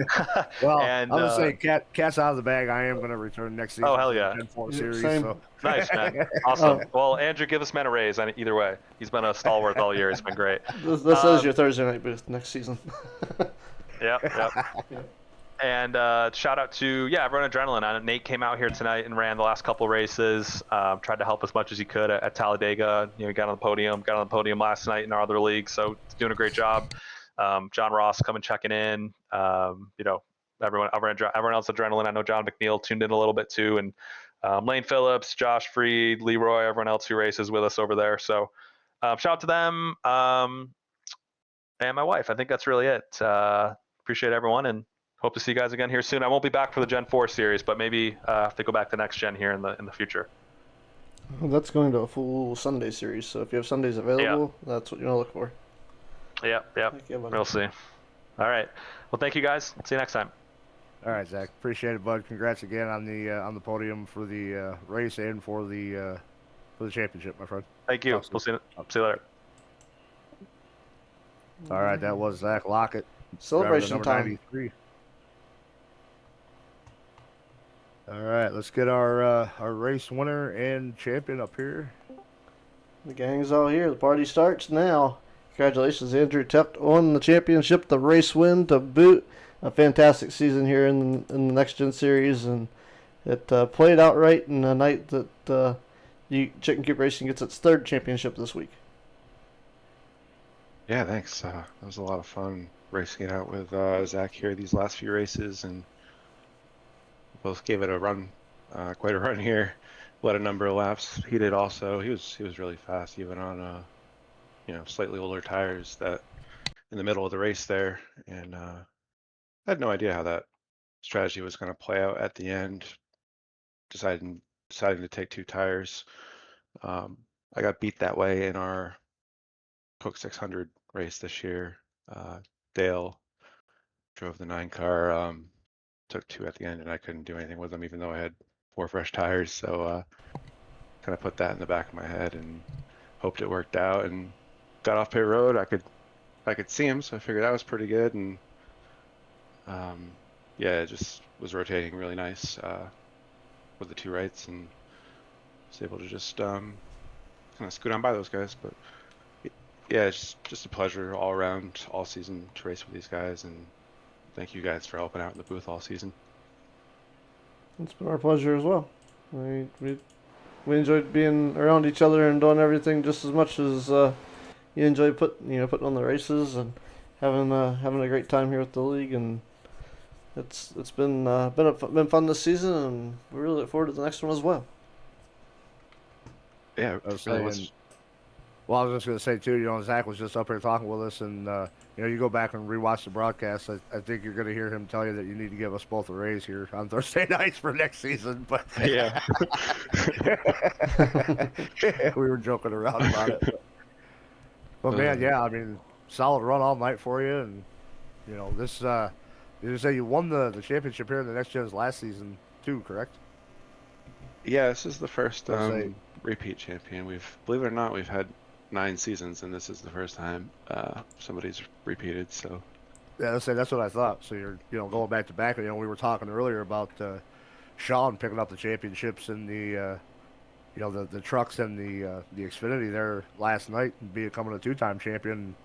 Speaker 2: Well, and, I'm going to say cat's out of the bag. I am going to return next season.
Speaker 5: Oh, hell yeah.
Speaker 2: Gen 4 series,
Speaker 1: so.
Speaker 5: Nice, man. Awesome. Well, Andrew, give this man a raise. Either way, he's been a stalwart all year. It's been great.
Speaker 1: This is your Thursday night booth next season.
Speaker 5: Yep. And shout out to everyone at Adrenaline. Nate came out here tonight and ran the last couple races. Tried to help as much as he could at Talladega. He got on the podium last night in our other league, so he's doing a great job. John Ross coming checking in. Everyone else at Adrenaline. I know John McNeil tuned in a little bit too, and Lane Phillips, Josh Freed, Leroy, everyone else who races with us over there. So shout out to them. and my wife. I think that's really it. Appreciate everyone, and hope to see you guys again here soon. I won't be back for the Gen 4 series, but maybe if they go back to next gen here in the future.
Speaker 1: Well, that's going to a full Sunday series, so if you have Sundays available, that's what you're going to look for.
Speaker 5: Yep.
Speaker 1: Thank you, buddy.
Speaker 5: We'll see. All right. Well, thank you guys. See you next time.
Speaker 2: All right, Zach. Appreciate it, bud. Congrats again on the podium for the race and for the championship, my friend.
Speaker 5: Thank you. We'll see you later.
Speaker 2: All right, that was Zach Lockett.
Speaker 1: Celebration
Speaker 2: driver
Speaker 1: time.
Speaker 2: number 93. All right, let's get our race winner and champion up here.
Speaker 1: The gang's all here. The party starts now. Congratulations, Andrew Teft, on the championship, the race win to boot. A fantastic season here in the Next Gen Series, and it played out right in the night that Chicken Coop Racing gets its third championship this week.
Speaker 6: Yeah, thanks. That was a lot of fun racing it out with Zach here these last few races, and both gave it a run, quite a run here. Led a number of laps. He did also. He was really fast, even on slightly older tires that in the middle of the race there, and I had no idea how that strategy was going to play out at the end. Deciding to take 2 tires. I got beat that way in our Cook 600 race this year. Dale drove the 9 car, took 2 at the end, and I couldn't do anything with them, even though I had 4 fresh tires. So kind of put that in the back of my head and hoped it worked out. And got off pit road. I could see him, so I figured that was pretty good. And yeah, it just was rotating really nice with the 2 rights, and was able to just kind of scoot on by those guys. But yeah, it's just a pleasure all around, all season to race with these guys, and thank you guys for helping out in the booth all season.
Speaker 1: It's been our pleasure as well. We enjoyed being around each other and doing everything just as much as you enjoy putting on the races and having a great time here with the league. And it's been fun this season, and we really look forward to the next one as well.
Speaker 6: Yeah, it really was.
Speaker 2: Well, I was just going to say, too, Zach was just up here talking with us, and, you go back and rewatch the broadcast. I think you're going to hear him tell you that you need to give us both a raise here on Thursday nights for next season. But
Speaker 6: Yeah.
Speaker 2: we were joking around about it. But man, yeah, I mean, solid run all night for you. And, this, you say you won the championship here in the Next Gens last season, too, correct?
Speaker 6: Yeah, this is the first repeat champion. Believe it or not, we've had 9 seasons, and this is the first time somebody's repeated. So
Speaker 2: yeah, that's what I thought. So you're going back to back. We were talking earlier about Sean picking up the championships in the the trucks and the Xfinity there last night and becoming a 2-time champion.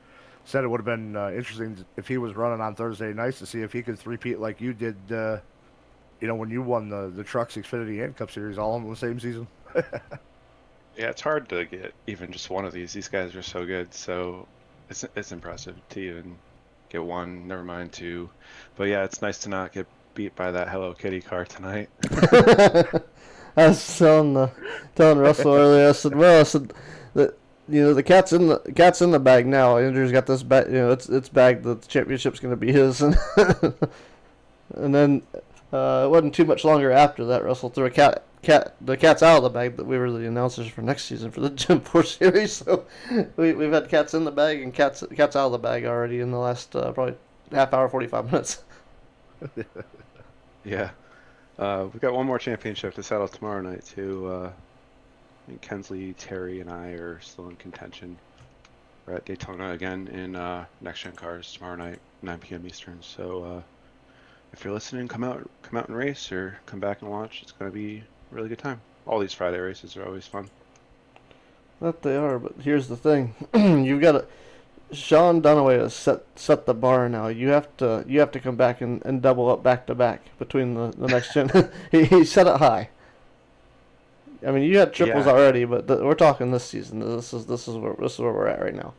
Speaker 2: Said it would have been interesting if he was running on Thursday nights to see if he could repeat like you did. When you won the trucks, Xfinity, and Cup Series all in the same season.
Speaker 6: yeah, it's hard to get even just one of these. These guys are so good, so it's impressive to even get 1. Never mind 2. But yeah, it's nice to not get beat by that Hello Kitty car tonight.
Speaker 1: I was telling Russell earlier. I said that the cat's in the bag now. Andrew's got this bag. It's bagged. The championship's going to be his, and then it wasn't too much longer after that. Russell threw the cat's out of the bag that we were the announcers for next season for the Gen 4 series. So we've had cats in the bag and cats out of the bag already in the last probably half hour, 45 minutes.
Speaker 6: Yeah. We've got one more championship to settle tomorrow night, too. I think Kensley, Terry, and I are still in contention. We're at Daytona again in Next Gen Cars tomorrow night, 9 p.m. Eastern. So if you're listening, come out and race, or come back and watch. It's going to be a really good time. All these Friday races are always fun.
Speaker 1: That they are, but here's the thing: you've got to. Sean Dunaway has set the bar now. You have to come back and double up back to back between the Next Gen. he set it high. I mean, you had triples already, but we're talking this season. This is where we're at right now.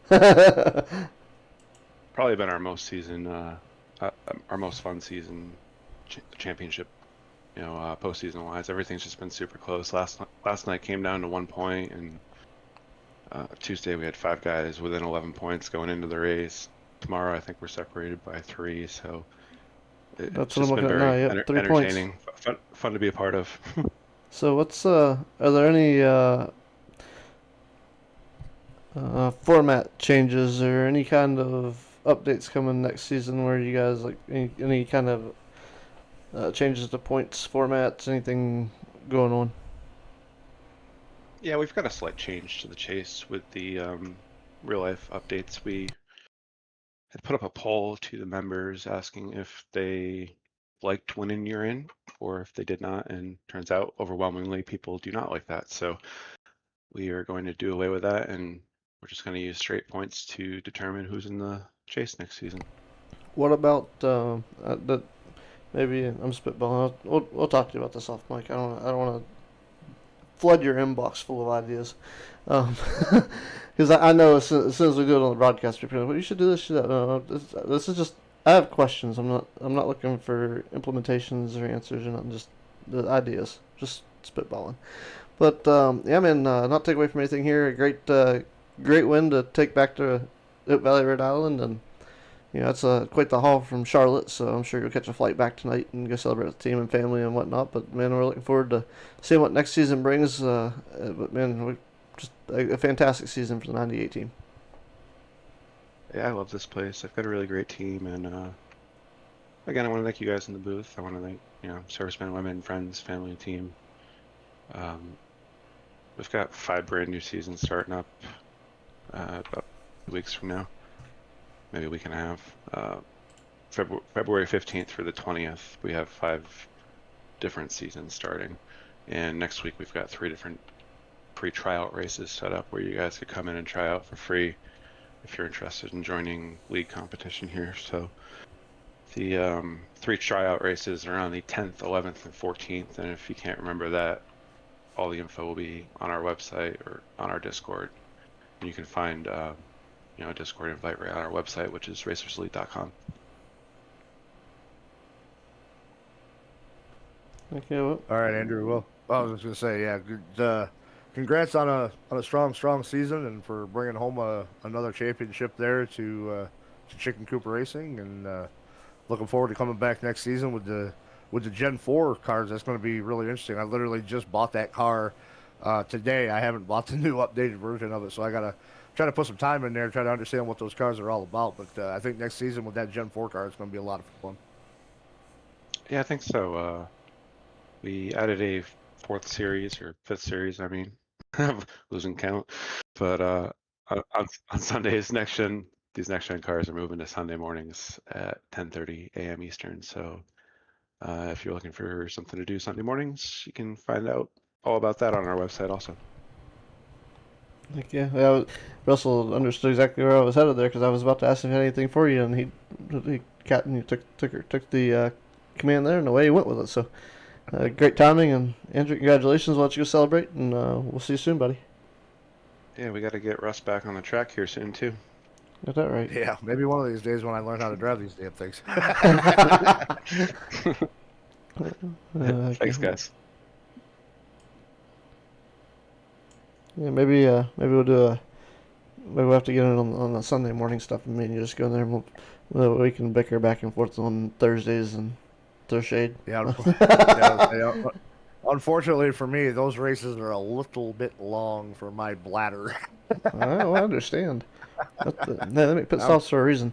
Speaker 6: Probably been our most fun season, championship. Postseason wise, everything's just been super close. Last night came down to 1 point, and Tuesday we had 5 guys within 11 points going into the race. tomorrow I think we're separated by 3, so it's
Speaker 1: That's what I'm
Speaker 6: just been
Speaker 1: looking at
Speaker 6: very
Speaker 1: now. Yep, 3 points.
Speaker 6: entertaining, fun to be a part of.
Speaker 1: So what's are there any format changes or any kind of updates coming next season where you guys like any kind of changes to points formats, anything going on?
Speaker 6: Yeah, we've got a slight change to the chase with the real life updates. We had put up a poll to the members asking if they liked winning year in or if they did not, and turns out overwhelmingly people do not like that. So we are going to do away with that, and we're just going to use straight points to determine who's in the chase next season.
Speaker 1: What about that? Maybe I'm spitballing. We'll talk to you about this off mic. I don't want to flood your inbox full of ideas, because I know as soon as we do it on the broadcast, people are like, well, you should do this. This is just I have questions. I'm not looking for implementations or answers or nothing. Just the ideas. Just spitballing. But yeah, man, not take away from anything here. A great win to take back to Oak Valley, Rhode Island, and it's quite the haul from Charlotte. So I'm sure you'll catch a flight back tonight and go celebrate with the team and family and whatnot. But man, we're looking forward to seeing what next season brings. But man, we just a fantastic season for the '98 team.
Speaker 6: Yeah, I love this place. I've got a really great team, and again, I want to thank you guys in the booth. I want to thank servicemen, women, friends, family, team. We've got 5 brand new seasons starting up about 2 weeks from now, maybe a week and a half. February 15th through the 20th, we have 5 different seasons starting, and next week we've got 3 different pre-tryout races set up where you guys could come in and try out for free if you're interested in joining league competition here. So the 3 tryout races are on the 10th, 11th, and 14th, and if you can't remember that, all the info will be on our website or on our Discord. And you can find a Discord invite right on our website, which is racerselite.com.
Speaker 1: Okay. Well,
Speaker 2: All right, Andrew. Well, I was just gonna say, yeah, good, congrats on a strong season and for bringing home another championship there to Chicken Coop Racing, and looking forward to coming back next season with the Gen 4 cars. That's going to be really interesting. I literally just bought that car today. I haven't bought the new updated version of it, so I got to try to put some time in there, try to understand what those cars are all about. But I think next season with that Gen 4 car, it's going to be a lot of fun.
Speaker 6: Yeah, I think so. We added a 4th series or 5th series, I mean, losing count. But on Sundays, these next gen cars are moving to Sunday mornings at 10:30 a.m. Eastern. So if you're looking for something to do Sunday mornings, you can find out all about that on our website also.
Speaker 1: heck yeah. Russell understood exactly where I was headed there because I was about to ask him if he had anything for you, and he took the command there, and away he went with it. So great timing, and Andrew, congratulations. We'll let you go celebrate, and we'll see you soon, buddy.
Speaker 6: Yeah, we got to get Russ back on the track here soon too.
Speaker 1: Got that right.
Speaker 2: Yeah, maybe one of these days when I learn how to drive these damn things.
Speaker 6: Thanks, guys.
Speaker 1: Yeah, maybe we'll do maybe we'll have to get in on the Sunday morning stuff. I mean, you just go in there and we can bicker back and forth on Thursdays and throw shade.
Speaker 2: Yeah, unfortunately for me, those races are a little bit long for my bladder.
Speaker 1: I understand. They make pit stops for a reason.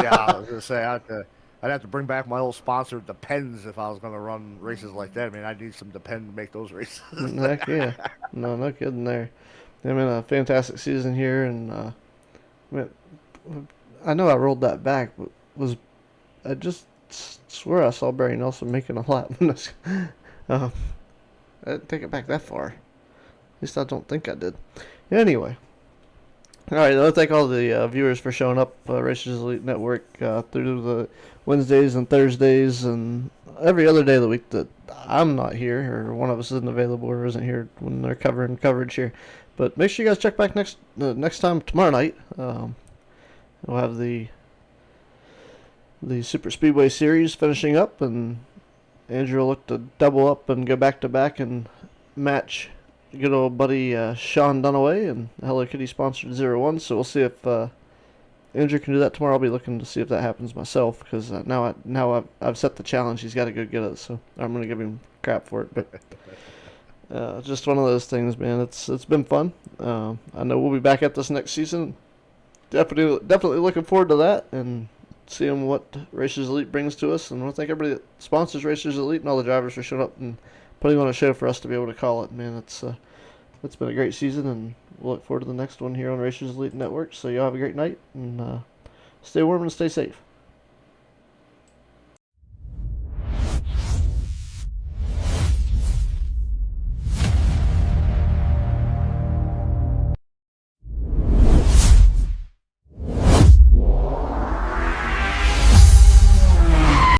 Speaker 2: Yeah, I was gonna say I'd have to bring back my old sponsor Depends if I was gonna run races like that. I mean, I need some Depend to make those races.
Speaker 1: Heck yeah, no kidding there. I mean, a fantastic season here, and I know I rolled that back, but I just swear I saw Barry Nelson making a lap. I didn't take it back that far. At least I don't think I did. Anyway. All right, I'll thank all the viewers for showing up. Racers Elite Network through the Wednesdays and Thursdays and every other day of the week that I'm not here or one of us isn't available or isn't here when they're covering coverage here. But make sure you guys check back next time tomorrow night. We'll have the Super Speedway Series finishing up, and Andrew will look to double up and go back to back and match good old buddy Sean Dunaway and Hello Kitty sponsored 01. So we'll see if Andrew can do that tomorrow, I'll be looking to see if that happens myself, because now I've set the challenge. He's got to go get it, so I'm gonna give him crap for it. But just one of those things, man. It's been fun. I know we'll be back at this next season. Definitely looking forward to that and seeing what Racers Elite brings to us. And I want to thank everybody that sponsors Racers Elite and all the drivers for showing up and putting on a show for us to be able to call it. Man, it's been a great season, and we'll look forward to the next one here on Racers Elite Network. So y'all have a great night, and stay warm and stay safe.